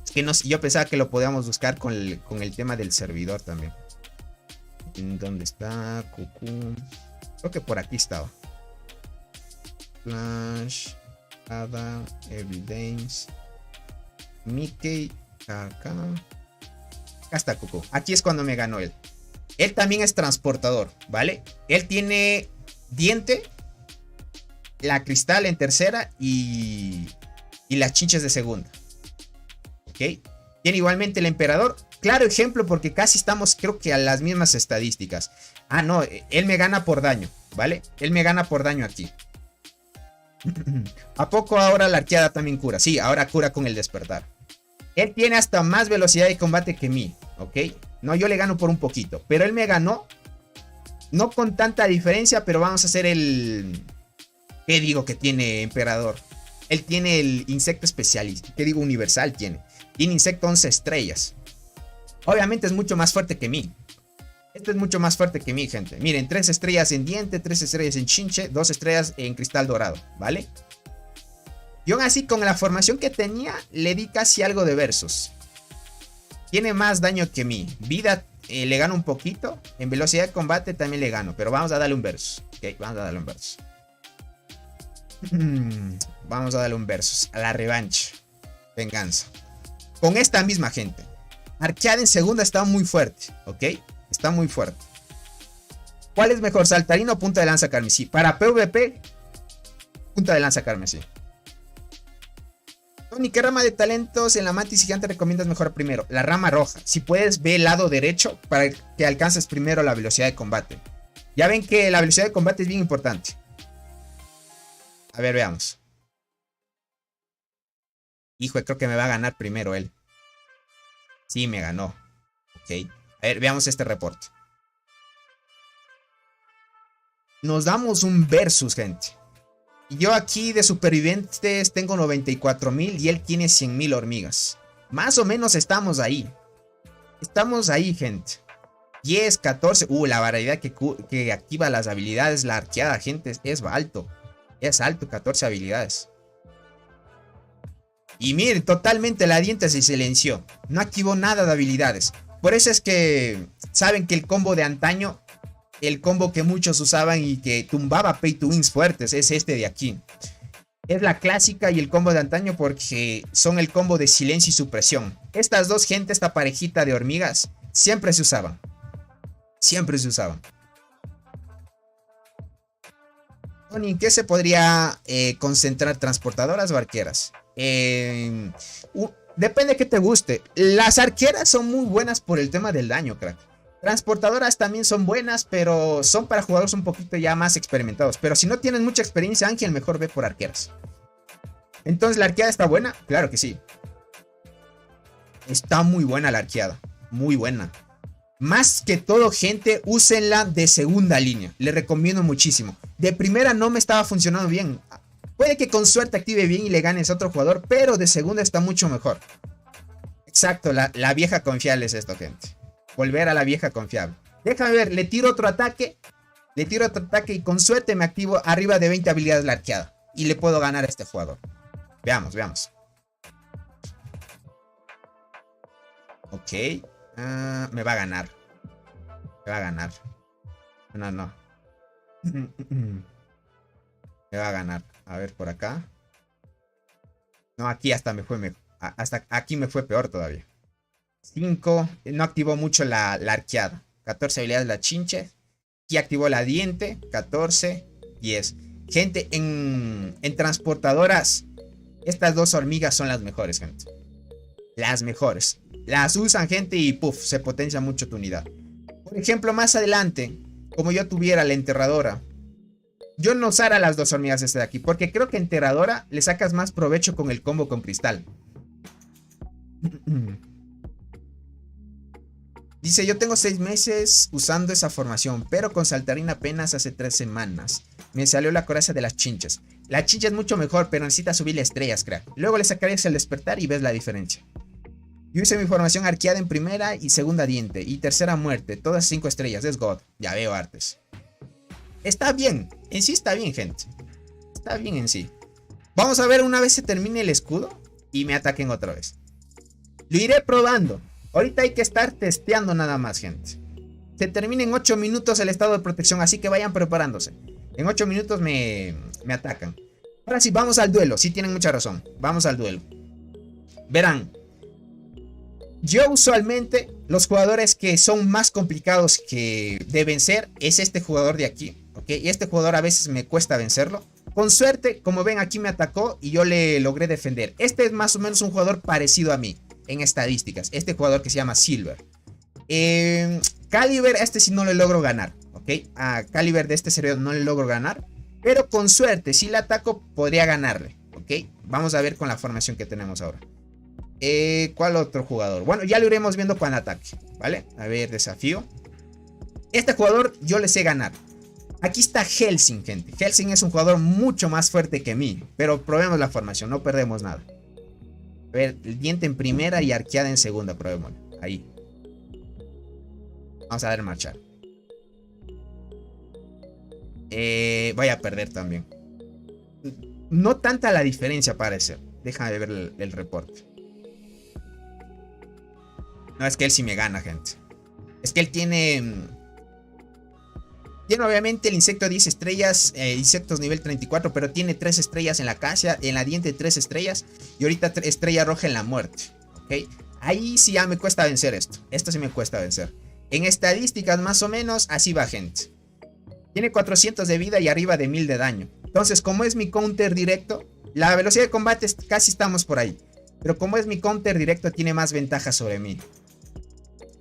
Es que no, yo pensaba que lo podíamos buscar con el tema del servidor también. ¿Dónde está? QQ. Creo que por aquí estaba. Flash. Ada. Everydays. Mickey. Acá. Acá está QQ. Aquí es cuando me ganó él. Él también es transportador, ¿vale? Él tiene diente, la cristal en tercera y las chinches de segunda. ¿Ok? Tiene igualmente el emperador. Claro ejemplo porque casi estamos, creo que a las mismas estadísticas. Ah, no, él me gana por daño, ¿vale? Él me gana por daño aquí. ¿A poco ahora la arqueada también cura? Sí, ahora cura con el despertar. Él tiene hasta más velocidad de combate que mí, ¿ok? No, yo le gano por un poquito, pero él me ganó. No con tanta diferencia, pero vamos a hacer el... ¿Qué digo que tiene emperador? Él tiene el insecto especialista. ¿Qué digo? Universal tiene. Tiene insecto 11 estrellas. Obviamente es mucho más fuerte que mí. Esto es mucho más fuerte que mí, gente. Miren, 3 estrellas en diente, 3 estrellas en chinche, 2 estrellas en cristal dorado, ¿vale? Y aún así, con la formación que tenía, le di casi algo de versus. Tiene más daño que mí. Vida le gano un poquito. En velocidad de combate también le gano. Pero vamos a darle un versus. Ok, vamos a darle un versus. Vamos a darle un versus. A la revancha. Venganza. Con esta misma gente. Arqueada en segunda está muy fuerte. Ok, está muy fuerte. ¿Cuál es mejor? ¿Saltarín o punta de lanza carmesí? Para PvP, punta de lanza carmesí. Tony, ¿qué rama de talentos en la mantis gigante recomiendas mejorar primero? La rama roja. Si puedes, ve el lado derecho para que alcances primero la velocidad de combate. Ya ven que la velocidad de combate es bien importante. A ver, veamos. Hijo, creo que me va a ganar primero él. Sí, me ganó. Ok. A ver, veamos este reporte. Nos damos un versus, gente. Yo aquí de supervivientes tengo 94,000 y él tiene 100,000 hormigas. Más o menos estamos ahí. Estamos ahí, gente. 10, 14. La variedad que activa las habilidades, la arqueada, gente, es alto. Es alto, 14 habilidades. Y miren, totalmente la diente se silenció. No activó nada de habilidades. Por eso es que saben que el combo de antaño, el combo que muchos usaban y que tumbaba pay to wins fuertes, es este de aquí. Es la clásica y el combo de antaño porque son el combo de silencio y supresión. Estas dos gente, esta parejita de hormigas, siempre se usaban. Siempre se usaban. ¿En qué se podría concentrar? ¿Transportadoras o arqueras? Depende de que te guste. Las arqueras son muy buenas por el tema del daño, crack. Transportadoras también son buenas, pero son para jugadores un poquito ya más experimentados. Pero si no tienes mucha experiencia, Ángel, mejor ve por arqueras. Entonces, ¿la arqueada está buena? Claro que sí. Está muy buena la arqueada. Muy buena. Más que todo, gente, úsenla de segunda línea. Le recomiendo muchísimo. De primera no me estaba funcionando bien. Puede que con suerte active bien y le ganes a otro jugador, pero de segunda está mucho mejor. Exacto, la vieja confiable es esto, gente. volver a la vieja confiable. Déjame ver, le tiro otro ataque. Le tiro otro ataque y con suerte me activo arriba de 20 habilidades la arqueada. Y le puedo ganar a este jugador. Veamos, veamos. Ok. Me va a ganar. Me va a ganar. No, no. Me va a ganar. A ver, por acá. No, aquí hasta me fue mejor. Hasta aquí me fue peor todavía. 5. No activó mucho la arqueada. 14 habilidades la chinche. Aquí activó la diente. 14. 10. Gente, en transportadoras, estas dos hormigas son las mejores, gente. Las mejores. Las usan, gente, y puff, se potencia mucho tu unidad. Por ejemplo, más adelante, como yo tuviera la enterradora, yo no usara las dos hormigas de aquí, porque creo que enterradora le sacas más provecho con el combo con cristal. Dice, yo tengo 6 meses usando esa formación, pero con saltarín apenas hace 3 semanas. Me salió la coraza de las chinches. La chincha es mucho mejor, pero necesita subirle estrellas, crack. Luego le sacarías el despertar y ves la diferencia. Yo hice mi formación arqueada en primera y segunda diente. Y tercera muerte. Todas 5 estrellas. Es God. Ya veo artes. Está bien. En sí está bien, gente. Está bien en sí. Vamos a ver una vez se termine el escudo. Y me ataquen otra vez. Lo iré probando. Ahorita hay que estar testeando nada más, gente. Se termina en 8 minutos el estado de protección. Así que vayan preparándose. En 8 minutos me atacan. Ahora sí, vamos al duelo. Sí tienen mucha razón. Vamos al duelo. Verán. Yo usualmente, los jugadores que son más complicados que de vencer es este jugador de aquí, ¿ok? Y este jugador a veces me cuesta vencerlo. Con suerte, como ven, aquí me atacó y yo le logré defender. Este es más o menos un jugador parecido a mí en estadísticas. Este jugador que se llama Silver. Caliber, este sí no le logro ganar, ¿ok? A Caliber de este servidor no le logro ganar. Pero con suerte, si le ataco, podría ganarle, ¿ok? Vamos a ver con la formación que tenemos ahora. ¿Cuál otro jugador? Bueno, ya lo iremos viendo cuando ataque, ¿vale? A ver, desafío. Este jugador yo le sé ganar. Aquí está Helsing, gente. Helsing es un jugador mucho más fuerte que mí. Pero probemos la formación, no perdemos nada. A ver, el diente en primera y arqueada en segunda, probémoslo. Ahí. Vamos a ver marchar. Voy a perder también. No tanta la diferencia parece. Déjame ver el reporte. No, es que él sí me gana, gente. Es que él tiene... Tiene obviamente el insecto 10 estrellas, insectos nivel 34, pero tiene 3 estrellas en la casa, en la diente 3 estrellas. Y ahorita estrella roja en la muerte. ¿Ok? Ahí sí ya me cuesta vencer esto. Esto sí me cuesta vencer. En estadísticas más o menos, así va, gente. Tiene 400 de vida y arriba de 1000 de daño. Entonces, como es mi counter directo, la velocidad de combate casi estamos por ahí. Pero como es mi counter directo, tiene más ventaja sobre mí.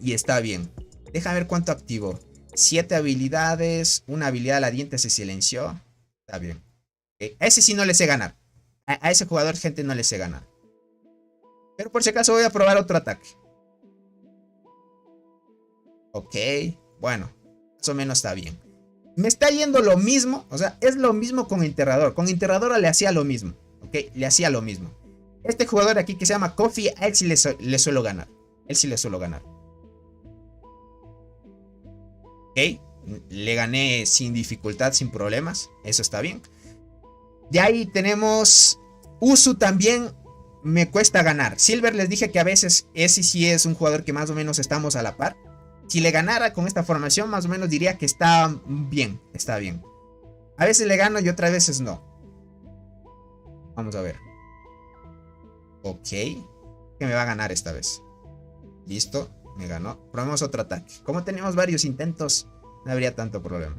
Y está bien. Déjame ver cuánto activo. 7 habilidades. Una habilidad a la diente se silenció. Está bien. A ese sí no le sé ganar. A ese jugador, gente, no le sé ganar. Pero por si acaso voy a probar otro ataque. Ok. Bueno. Más o menos está bien. Me está yendo lo mismo. O sea, es lo mismo con enterrador. Con enterradora le hacía lo mismo. Ok. Le hacía lo mismo. Este jugador aquí que se llama Coffee, a él sí le suelo ganar. Él sí le suelo ganar. Ok, le gané sin dificultad, sin problemas. Eso está bien. De ahí tenemos Usu también. Me cuesta ganar. Silver les dije que a veces ese sí es un jugador que más o menos estamos a la par. Si le ganara con esta formación, más o menos diría que está bien. Está bien. A veces le gano y otras veces no. Vamos a ver. Ok. Que me va a ganar esta vez. Listo. Me ganó. Probemos otro ataque. Como tenemos varios intentos, no habría tanto problema.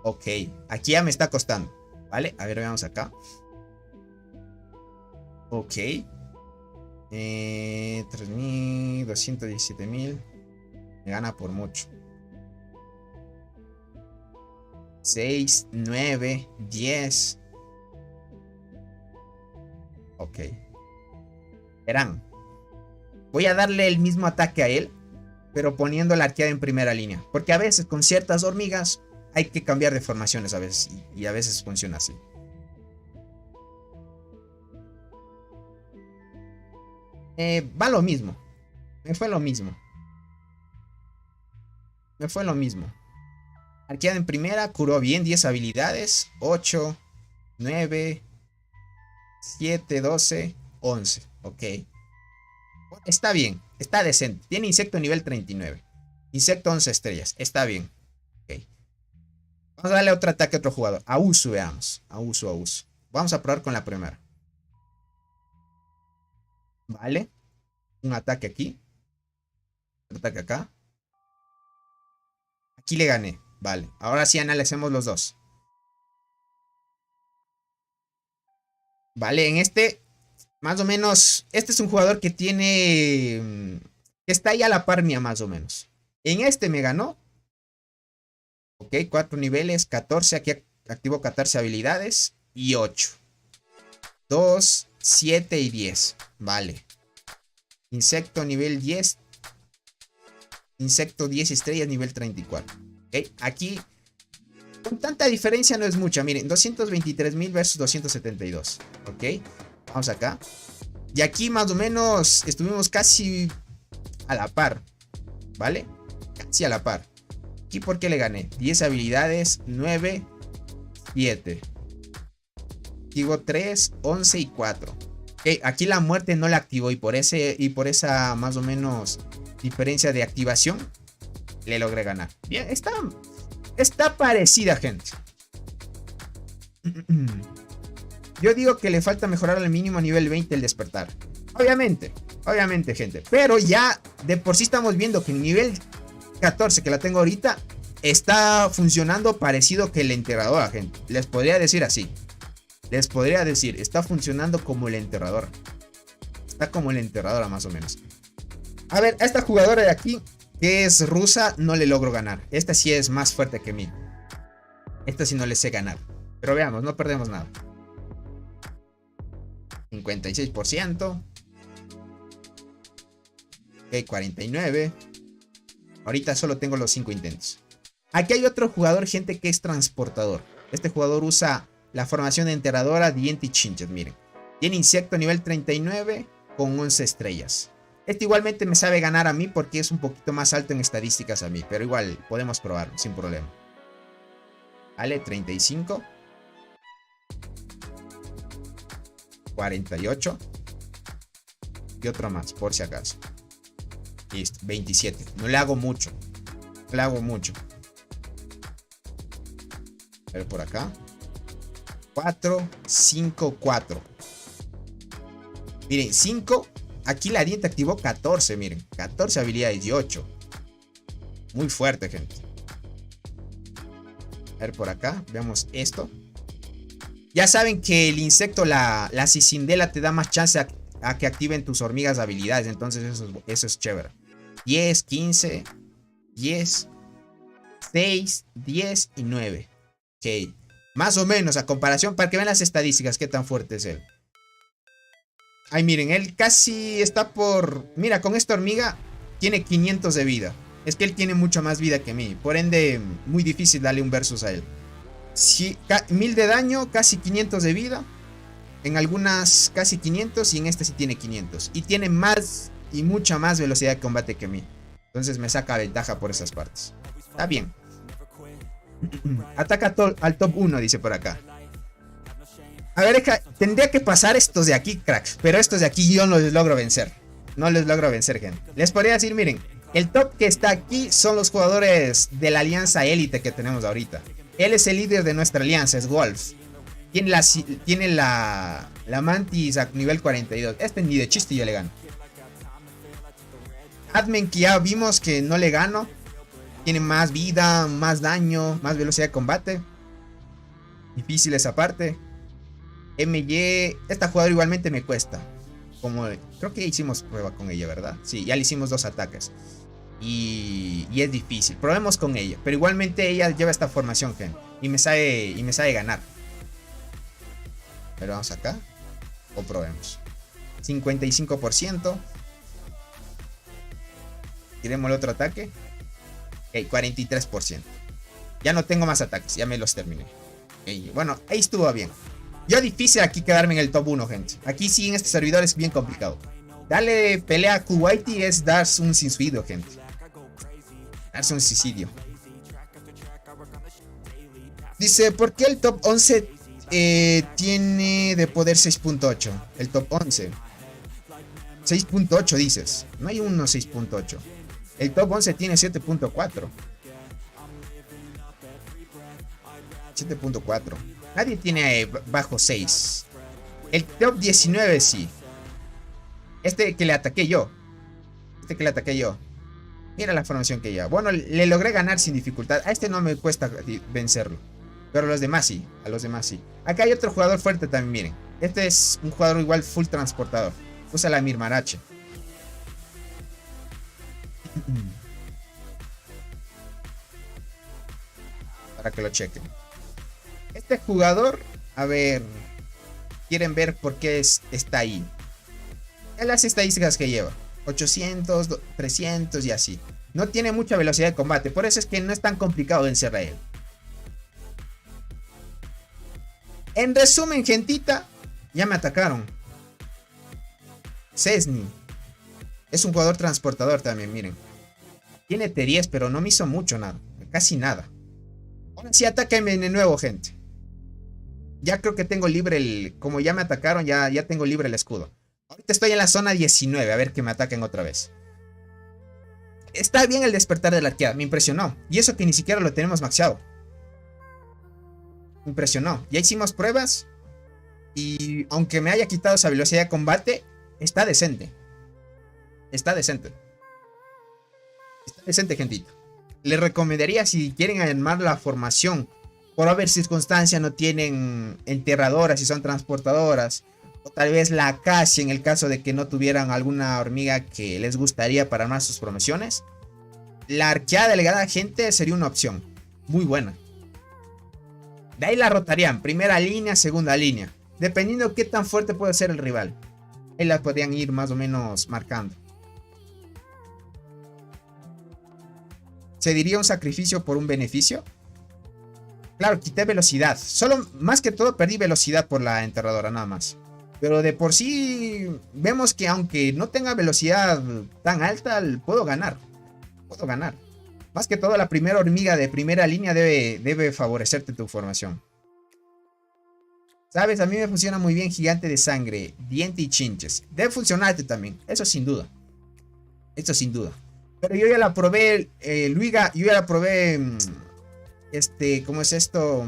Ok. Aquí ya me está costando. ¿Vale? A ver, veamos acá. Ok. 3.000, 217.000. Me gana por mucho. 6, 9, 10. Ok. Verán. Voy a darle el mismo ataque a él, pero poniendo la arqueada en primera línea. Porque a veces con ciertas hormigas hay que cambiar de formaciones a veces. Y a veces funciona así. Va lo mismo. Me fue lo mismo. Me fue lo mismo. Arqueada en primera, curó bien, 10 habilidades. 8, 9, 7, 12, 11. Ok. Está bien, está decente. Tiene insecto nivel 39. Insecto 11 estrellas. Está bien. Ok. Vamos a darle otro ataque a otro jugador. A Usu, veamos. A Usu, a Usu. Vamos a probar con la primera. Vale. Un ataque aquí. Otro ataque acá. Aquí le gané. Vale. Ahora sí analicemos los dos. Vale, en este, más o menos, este es un jugador que tiene, que está ahí a la par mía más o menos. En este me ganó. Ok, 4 niveles, 14, aquí activo 14 habilidades y 8. 2, 7 y 10. Vale. Insecto nivel 10. Insecto 10 estrellas nivel 34. Ok, aquí con tanta diferencia no es mucha. Miren, 223.000 versus 272. Ok, vamos acá. Y aquí más o menos estuvimos casi a la par. ¿Vale? Casi a la par. Aquí ¿por qué le gané? 10 habilidades, 9, 7. Activo 3, 11 y 4. Ok, aquí la muerte no la activó y por esa más o menos diferencia de activación le logré ganar. Bien, está parecida, gente. Yo digo que le falta mejorar al mínimo nivel 20 el despertar. Obviamente, gente. Pero ya de por sí estamos viendo que el nivel 14 que la tengo ahorita está funcionando parecido que el enterrador, gente. Les podría decir así. Les podría decir, está funcionando como el enterrador. Está como el enterrador más o menos. A ver, a esta jugadora de aquí, que es rusa, no le logro ganar. Esta sí es más fuerte que mí. Esta sí no le sé ganar. Pero veamos, no perdemos nada. 56%. Ok, 49. Ahorita solo tengo los 5 intentos. Aquí hay otro jugador, gente, que es transportador. Este jugador usa la formación de enterradora Diente y Chinches, miren. Tiene insecto nivel 39 con 11 estrellas. Este igualmente me sabe ganar a mí porque es un poquito más alto en estadísticas a mí. Pero igual podemos probarlo sin problema. Vale, 35. 48. Y otro más, por si acaso. Listo, 27. No le hago mucho. No le hago mucho. A ver por acá. 4, 5, 4. Miren, 5. Aquí la diente activó 14, miren. 14 habilidades y 8. Muy fuerte, gente. A ver por acá. Veamos esto. Ya saben que el insecto, la cicindela, te da más chance a que activen tus hormigas de habilidades. Entonces eso es chévere. 10, 15, 10, 6, 10 y 9. Ok. Más o menos a comparación para que vean las estadísticas. Qué tan fuerte es él. Ay, miren, él casi está por... Mira, con esta hormiga tiene 500 de vida. Es que él tiene mucha más vida que mí. Por ende, muy difícil darle un versus a él. Sí, 1000 de daño, casi 500 de vida. En algunas casi 500 y en este sí tiene 500. Y tiene más y mucha más velocidad de combate que mí. Entonces me saca ventaja por esas partes. Está bien. Ataca al top 1, dice por acá. A ver, tendría que pasar estos de aquí, cracks. Pero estos de aquí yo no les logro vencer. No les logro vencer, gente. Les podría decir, miren, el top que está aquí son los jugadores de la alianza élite que tenemos ahorita. Él es el líder de nuestra alianza, es Wolf. Tiene la Mantis a nivel 42. Este ni de chiste yo le gano. Admin, que ya vimos que no le gano. Tiene más vida, más daño, más velocidad de combate. Difícil esa parte. MY, esta jugadora igualmente me cuesta. Creo que hicimos prueba con ella, ¿verdad? Sí, ya le hicimos 2 ataques. Y es difícil. Probemos con ella. Pero igualmente ella lleva esta formación, gente. Y me sabe ganar. Pero vamos acá. O probemos. 55%. Tiremos el otro ataque. Ok, 43%. Ya no tengo más ataques. Ya me los terminé. Okay, bueno, ahí estuvo bien. Yo difícil aquí quedarme en el top 1, gente. Aquí sí en este servidor es bien complicado. Darle pelea a Kuwaiti es darse un suicidio, gente. Darse un suicidio. Dice, ¿por qué el top 11 tiene de poder 6.8? El top 11. 6.8 dices. No hay uno 6.8. El top 11 tiene 7.4. 7.4. Nadie tiene bajo 6. El top 19 sí. Este que le ataqué yo. Mira la formación que lleva. Bueno, le logré ganar sin dificultad. A este no me cuesta vencerlo. Pero a los demás sí. Acá hay otro jugador fuerte también, miren. Este es un jugador igual full transportador. Usa la Mirmarache. Para que lo chequen. Este jugador, a ver, quieren ver por qué está ahí. En las estadísticas que lleva. 800, 300 y así. No tiene mucha velocidad de combate. Por eso es que no es tan complicado vencer a él. En resumen, gentita, ya me atacaron. Cesny. Es un jugador transportador también, miren. Tiene T10, pero no me hizo mucho nada. Casi nada. Ahora sí, atáquenme de nuevo, gente. Ya creo que tengo libre el... Como ya me atacaron, ya tengo libre el escudo. Ahorita estoy en la zona 19, a ver que me ataquen otra vez. Está bien el despertar de la arqueada, me impresionó. Y eso que ni siquiera lo tenemos maxeado. Me impresionó. Ya hicimos pruebas. Y aunque me haya quitado esa velocidad de combate, está decente. Está decente, gentita. Les recomendaría, si quieren armar la formación, por haber circunstancia no tienen enterradoras y son transportadoras, o tal vez la acacia en el caso de que no tuvieran alguna hormiga que les gustaría para armar sus promociones, la arqueada delegada, gente, sería una opción muy buena. De ahí la rotarían, primera línea, segunda línea, dependiendo qué tan fuerte puede ser el rival. Ahí la podrían ir más o menos marcando. ¿Se diría un sacrificio por un beneficio? Claro, quité velocidad. Solo, más que todo, perdí velocidad por la enterradora, nada más. Pero de por sí, vemos que aunque no tenga velocidad tan alta, puedo ganar. Más que todo, la primera hormiga de primera línea debe favorecerte tu formación. ¿Sabes? A mí me funciona muy bien Gigante de Sangre, Diente y Chinches. Debe funcionarte también, eso sin duda. Pero yo ya la probé, Luiga, yo ya la probé, ¿cómo es esto?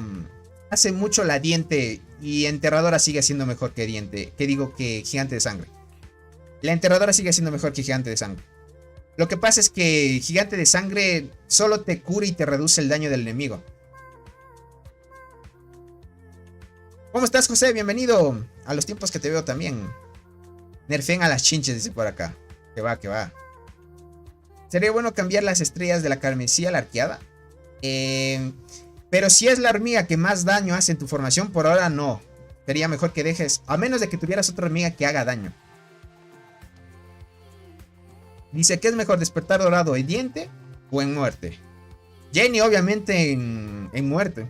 Hace mucho la Diente y Enterradora sigue siendo mejor que Diente, que Gigante de Sangre. La Enterradora sigue siendo mejor que Gigante de Sangre. Lo que pasa es que Gigante de Sangre solo te cura y te reduce el daño del enemigo. ¿Cómo estás, José? Bienvenido a los tiempos que te veo también. Nerfeen a las chinches, dice por acá. Que va. Sería bueno cambiar las estrellas de la carmesí a la arqueada. Pero si es la hormiga que más daño hace en tu formación, por ahora no. Sería mejor que dejes, a menos de que tuvieras otra hormiga que haga daño. Dice, ¿qué es mejor, despertar dorado en diente o en muerte? Jenny, obviamente en muerte.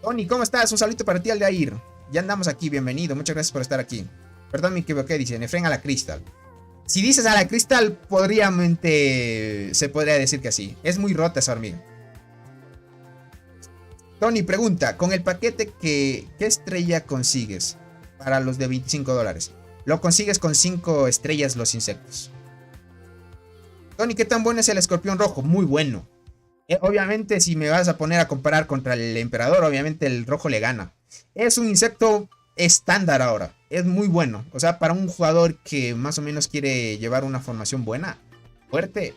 Tony, ¿cómo estás? Un saludito para ti, Aldair. Ya andamos aquí, bienvenido, muchas gracias por estar aquí. Perdón, me equivoqué, dice, Nefren a la Crystal. Si dices a la Crystal, se podría decir que sí. Es muy rota esa hormiga. Tony pregunta, con el paquete ¿qué estrella consigues para los de $25? Lo consigues con 5 estrellas los insectos. Tony, ¿qué tan bueno es el escorpión rojo? Muy bueno. Obviamente, si me vas a poner a comparar contra el emperador, obviamente el rojo le gana. Es un insecto estándar ahora. Es muy bueno. O sea, para un jugador que más o menos quiere llevar una formación buena, fuerte,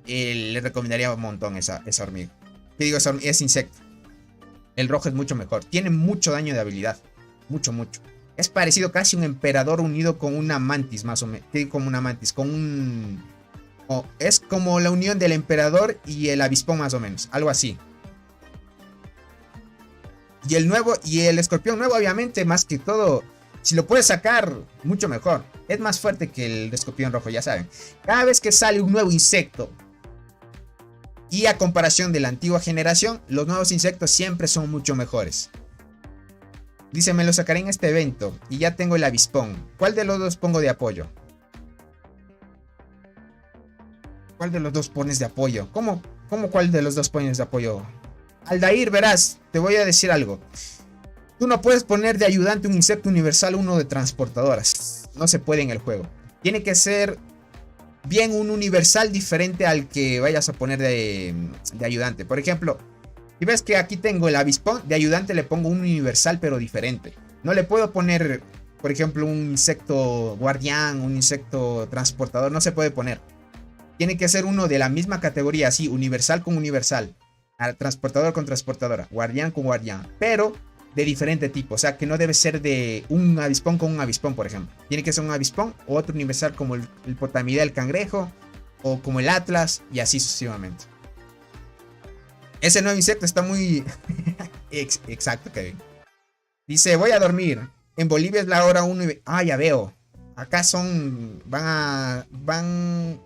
le recomendaría un montón esa hormiga. ¿Qué digo? Es insecto. El rojo es mucho mejor. Tiene mucho daño de habilidad. Mucho. Es parecido casi a un emperador unido con una mantis, más o menos. Como una mantis, con un... es como la unión del emperador y el avispón, más o menos. Algo así. Y el escorpión nuevo, obviamente, más que todo, si lo puedes sacar, mucho mejor. Es más fuerte que el escorpión rojo, ya saben. Cada vez que sale un nuevo insecto, y a comparación de la antigua generación, los nuevos insectos siempre son mucho mejores. Dice, me lo sacaré en este evento. Y ya tengo el avispón. ¿Cuál de los dos pongo de apoyo? ¿Cuál de los dos pones de apoyo? ¿Cómo cuál de los dos pones de apoyo? Aldair, verás, te voy a decir algo. Tú no puedes poner de ayudante un insecto universal, uno de transportadoras. No se puede en el juego. Tiene que ser bien un universal diferente al que vayas a poner de ayudante. Por ejemplo, si ves que aquí tengo el avispón, de ayudante le pongo un universal pero diferente. No le puedo poner, por ejemplo, un insecto guardián, un insecto transportador. No se puede poner. Tiene que ser uno de la misma categoría, así, universal con universal. Transportador con transportadora. Guardián con guardián. Pero de diferente tipo. O sea, que no debe ser de un avispón con un avispón, por ejemplo. Tiene que ser un avispón o otro universal como el potamida, el cangrejo. O como el atlas. Y así sucesivamente. Ese nuevo insecto está muy... Exacto, Kevin. Dice, voy a dormir. En Bolivia es la hora 1 y... Ah, ya veo. Acá son... Van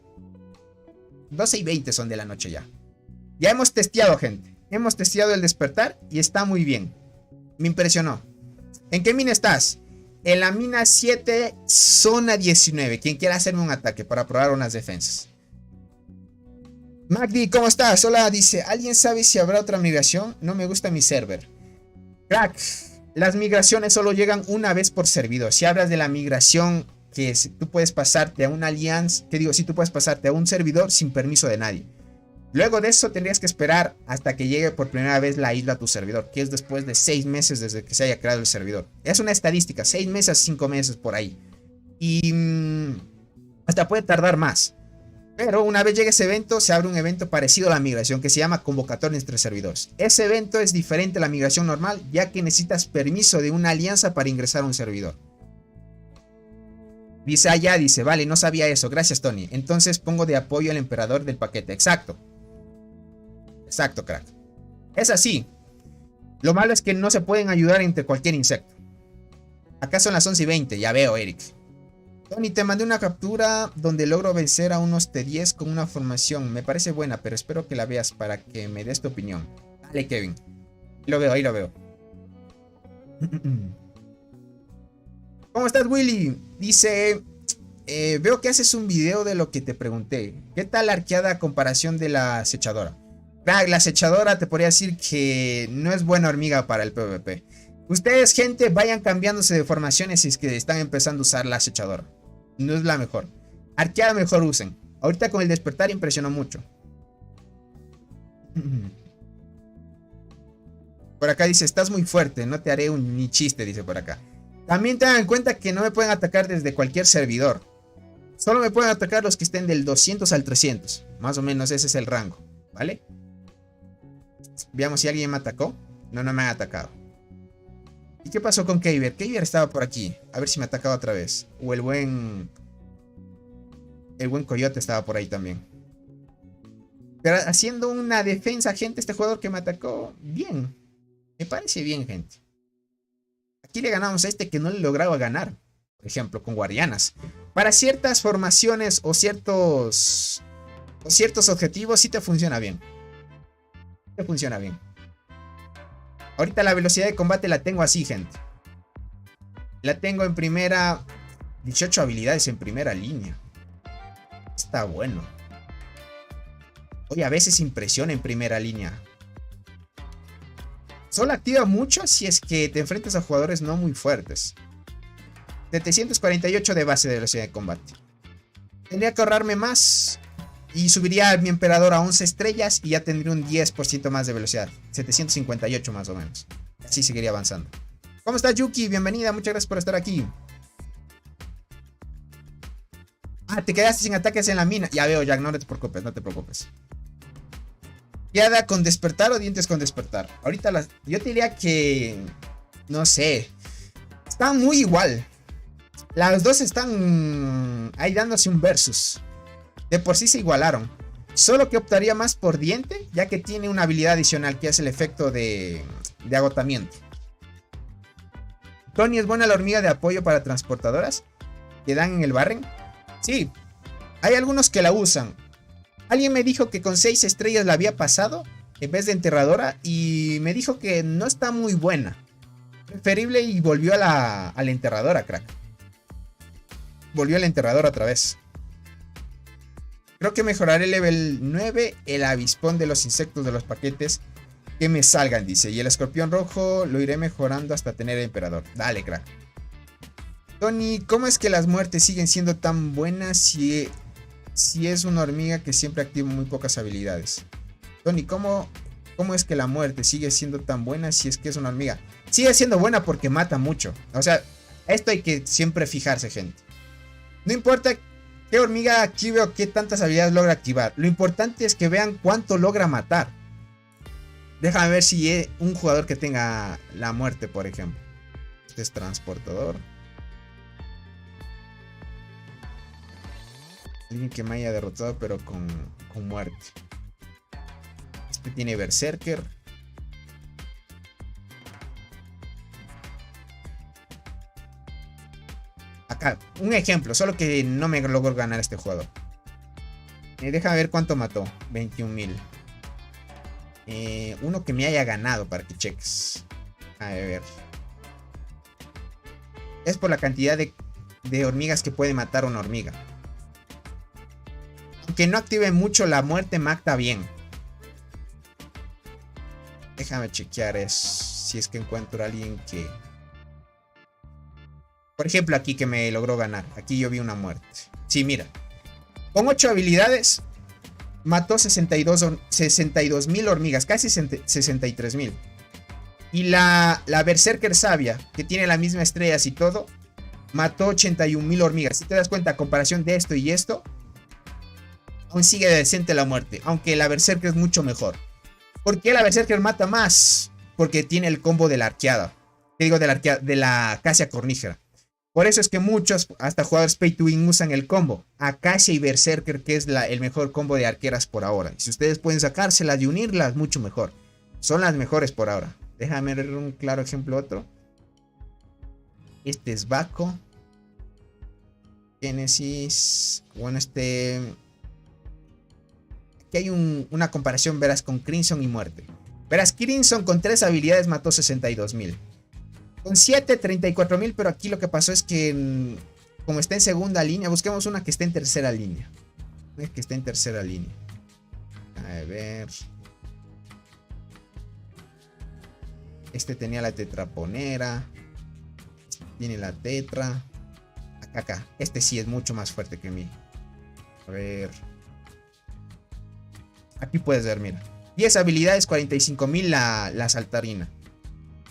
12 y 20 son de la noche ya. Ya hemos testeado, gente. Hemos testeado el despertar y está muy bien. Me impresionó. ¿En qué mina estás? En la mina 7, zona 19. Quien quiera hacerme un ataque para probar unas defensas. Magdi, ¿cómo estás? Hola, dice, ¿alguien sabe si habrá otra migración? No me gusta mi server. Crack, las migraciones solo llegan una vez por servidor. Si hablas de la migración que tú puedes pasarte a una alianza, si tú puedes pasarte a un servidor sin permiso de nadie. Luego de eso tendrías que esperar hasta que llegue por primera vez la isla a tu servidor, que es después de 6 meses desde que se haya creado el servidor. Es una estadística, 6 meses, 5 meses por ahí. Y hasta puede tardar más. Pero una vez llegue ese evento, se abre un evento parecido a la migración que se llama convocatoria entre servidores. Ese evento es diferente a la migración normal, ya que necesitas permiso de una alianza para ingresar a un servidor. Dice allá, dice, vale, no sabía eso, gracias Tony. Entonces pongo de apoyo al emperador del paquete. Exacto. Exacto, crack. Es así. Lo malo es que no se pueden ayudar entre cualquier insecto. Acá son las 11 y 20, ya veo, Eric. Tony, te mandé una captura donde logro vencer a unos T10 con una formación. Me parece buena, pero espero que la veas para que me des tu opinión. Dale, Kevin. Ahí lo veo. ¿Cómo estás, Willy? Dice, veo que haces un video de lo que te pregunté. ¿Qué tal la arqueada a comparación de la acechadora? La acechadora te podría decir que no es buena hormiga para el PvP. Ustedes, gente, vayan cambiándose de formaciones si es que están empezando a usar la acechadora. No es la mejor. Arqueada mejor usen. Ahorita con el despertar impresionó mucho. Por acá dice, estás muy fuerte, no te haré ni chiste, dice por acá. También tengan en cuenta que no me pueden atacar desde cualquier servidor. Solo me pueden atacar los que estén del 200 al 300. Más o menos ese es el rango, ¿vale? Veamos si alguien me atacó. No me han atacado. ¿Y qué pasó con Keiber? Keiber estaba por aquí. A ver si me atacaba otra vez. O el buen Coyote estaba por ahí también. Pero haciendo una defensa, gente, este jugador que me atacó, bien. Me parece bien, gente. Aquí le ganamos a este que no le lograba ganar. Por ejemplo, con guardianas. Para ciertas formaciones o ciertos objetivos sí te funciona bien. Te funciona bien. Ahorita la velocidad de combate la tengo así, gente. La tengo en primera. 18 habilidades en primera línea. Está bueno. Oye, a veces impresiona en primera línea. Solo activa mucho si es que te enfrentas a jugadores no muy fuertes. 748 de base de velocidad de combate. Tendría que ahorrarme más. Y subiría a mi emperador a 11 estrellas y ya tendría un 10% más de velocidad. 758 más o menos. Así seguiría avanzando. ¿Cómo estás, Yuki? Bienvenida, muchas gracias por estar aquí. Ah, te quedaste sin ataques en la mina. Ya veo, Jack, no te preocupes, no te preocupes. ¿Queda con despertar o dientes con despertar? Ahorita yo te diría que... No sé. Están muy igual. Las dos están ahí dándose un versus. De por sí se igualaron. Solo que optaría más por diente, ya que tiene una habilidad adicional que es el efecto de agotamiento. Tony, ¿es buena la hormiga de apoyo para transportadoras que dan en el barren? Sí, hay algunos que la usan. Alguien me dijo que con 6 estrellas la había pasado en vez de enterradora y me dijo que no está muy buena. Preferible y volvió a la enterradora, crack. Volvió a la enterradora otra vez. Creo que mejoraré el level 9, el avispón de los insectos de los paquetes que me salgan, dice. Y el escorpión rojo lo iré mejorando hasta tener el emperador. Dale, crack. Tony, ¿cómo es que las muertes siguen siendo tan buenas si es una hormiga que siempre activa muy pocas habilidades? Tony, ¿cómo es que la muerte sigue siendo tan buena si es que es una hormiga? Sigue siendo buena porque mata mucho. O sea, esto hay que siempre fijarse, gente. No importa qué hormiga active o qué tantas habilidades logra activar. Lo importante es que vean cuánto logra matar. Déjame ver si es un jugador que tenga la muerte, por ejemplo. Este es transportador. Alguien que me haya derrotado pero con muerte. Este tiene Berserker. Acá, un ejemplo, solo que no me logró ganar este jugador. Déjame ver cuánto mató. 21,000. Uno que me haya ganado para que cheques. A ver. Es por la cantidad de hormigas que puede matar una hormiga. Aunque no active mucho la muerte, mata bien. Déjame chequear si es que encuentro a alguien que... Por ejemplo, aquí que me logró ganar. Aquí yo vi una muerte. Sí, mira. Con 8 habilidades mató 62,000 hormigas. Casi 63,000. Y la Berserker Sabia, que tiene las mismas estrellas y todo, mató 81,000 hormigas. Si te das cuenta, a comparación de esto y esto, aún sigue decente la muerte. Aunque la Berserker es mucho mejor. ¿Por qué la Berserker mata más? Porque tiene el combo de la arqueada. ¿Qué digo de la Acacia Cornígera? Por eso es que muchos, hasta jugadores Pay to Win, usan el combo Acacia y Berserker, que es el mejor combo de arqueras por ahora. Y si ustedes pueden sacárselas y unirlas, mucho mejor. Son las mejores por ahora. Déjame ver un claro ejemplo otro. Este es Baco. Genesis. Bueno, aquí hay una comparación, verás, con Crimson y muerte. Verás, Crimson con 3 habilidades mató 62,000. Con 7, 34,000, pero aquí lo que pasó es que como está en segunda línea, busquemos una que esté en tercera línea. Una que esté en tercera línea. A ver. Este tenía la tetraponera. Este tiene la tetra. Acá. Este sí es mucho más fuerte que mí. A ver. Aquí puedes ver, mira. 10 habilidades, 45,000 la saltarina.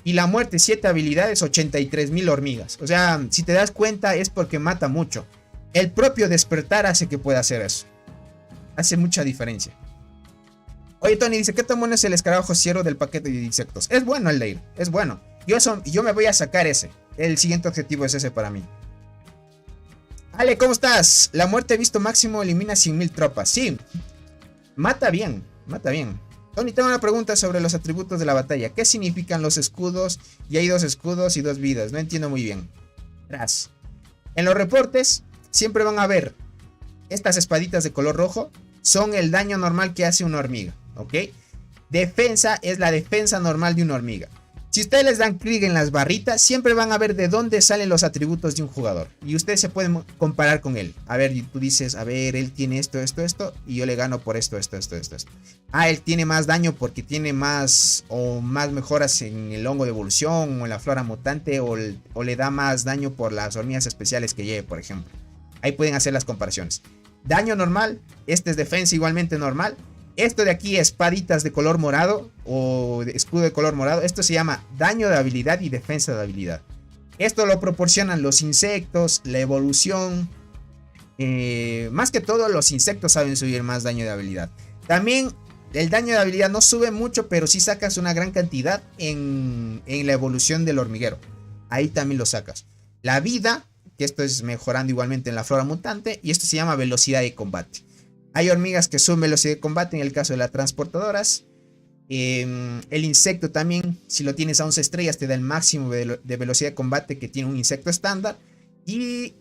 Y la muerte, 7 habilidades, 83,000 hormigas. O sea, si te das cuenta es porque mata mucho. El propio despertar hace que pueda hacer eso. Hace mucha diferencia. Oye, Tony dice, ¿qué tan bueno es el escarabajo ciervo del paquete de insectos? Es bueno, Aldeir, es bueno. Yo me voy a sacar ese. El siguiente objetivo es ese para mí. Ale, ¿cómo estás? La muerte visto máximo elimina 100,000 tropas. Sí, mata bien, mata bien. Tony, tengo una pregunta sobre los atributos de la batalla. ¿Qué significan los escudos? Y hay 2 escudos y 2 vidas. No entiendo muy bien. Verás. En los reportes siempre van a ver estas espaditas de color rojo. Son el daño normal que hace una hormiga. ¿Ok? Defensa es la defensa normal de una hormiga. Si ustedes les dan clic en las barritas, siempre van a ver de dónde salen los atributos de un jugador. Y ustedes se pueden comparar con él. A ver, tú dices, a ver, él tiene esto. Y yo le gano por esto. Ah, él tiene más daño porque tiene más mejoras en el hongo de evolución o en la flora mutante. O le da más daño por las hormigas especiales que lleve, por ejemplo. Ahí pueden hacer las comparaciones. Daño normal, este es defensa igualmente normal. Esto de aquí, espaditas de color morado o de escudo de color morado, esto se llama daño de habilidad y defensa de habilidad. Esto lo proporcionan los insectos, la evolución. Más que todo los insectos saben subir más daño de habilidad. También el daño de habilidad no sube mucho, pero sí sacas una gran cantidad en la evolución del hormiguero. Ahí también lo sacas. La vida, que esto es mejorando igualmente en la flora mutante, y esto se llama velocidad de combate. Hay hormigas que suben velocidad de combate en el caso de las transportadoras. El insecto también, si lo tienes a 11 estrellas, te da el máximo de velocidad de combate que tiene un insecto estándar. Y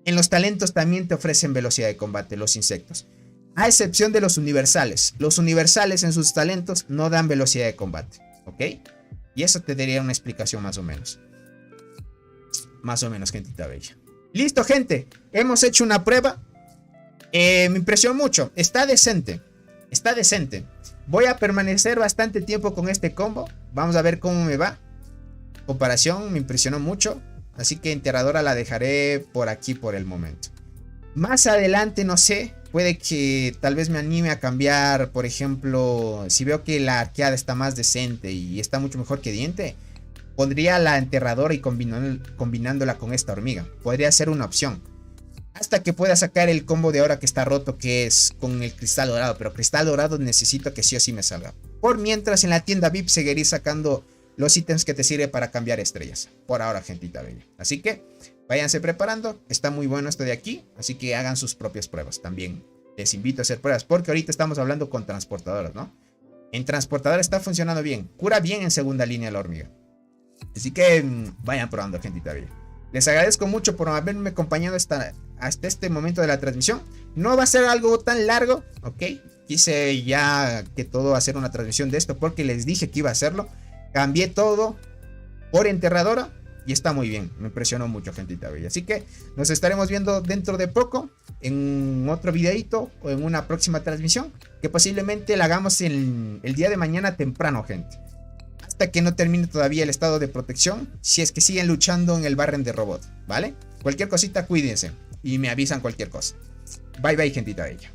en los talentos también te ofrecen velocidad de combate los insectos. A excepción de los universales. Los universales en sus talentos no dan velocidad de combate. ¿Ok? Y eso te daría una explicación más o menos. Más o menos, gentita bella. Listo, gente. Hemos hecho una prueba. Me impresionó mucho. Está decente. Está decente. Voy a permanecer bastante tiempo con este combo. Vamos a ver cómo me va. Comparación, me impresionó mucho. Así que enterradora la dejaré por aquí por el momento. Más adelante, no sé. Puede que tal vez me anime a cambiar. Por ejemplo, si veo que la arqueada está más decente y está mucho mejor que diente, pondría la enterradora y combinándola con esta hormiga. Podría ser una opción. Hasta que pueda sacar el combo de ahora que está roto, que es con el cristal dorado. Pero cristal dorado necesito que sí o sí me salga. Por mientras, en la tienda VIP seguiré sacando los ítems que te sirven para cambiar estrellas. Por ahora, gentita bella. Así que váyanse preparando. Está muy bueno esto de aquí. Así que hagan sus propias pruebas. También les invito a hacer pruebas. Porque ahorita estamos hablando con transportadoras, ¿no? En transportadora está funcionando bien. Cura bien en segunda línea la hormiga. Así que vayan probando, gentita bella. Les agradezco mucho por haberme acompañado hasta este momento de la transmisión. No va a ser algo tan largo, ¿ok? Quise ya que todo hacer una transmisión de esto porque les dije que iba a hacerlo. Cambié todo por enterradora y está muy bien. Me impresionó mucho, gentita bella. Así que nos estaremos viendo dentro de poco en otro videito o en una próxima transmisión que posiblemente la hagamos el día de mañana temprano, gente. Hasta que no termine todavía el estado de protección, si es que siguen luchando en el barren de robot, ¿vale? Cualquier cosita, cuídense y me avisan cualquier cosa. Bye bye, gentita bella.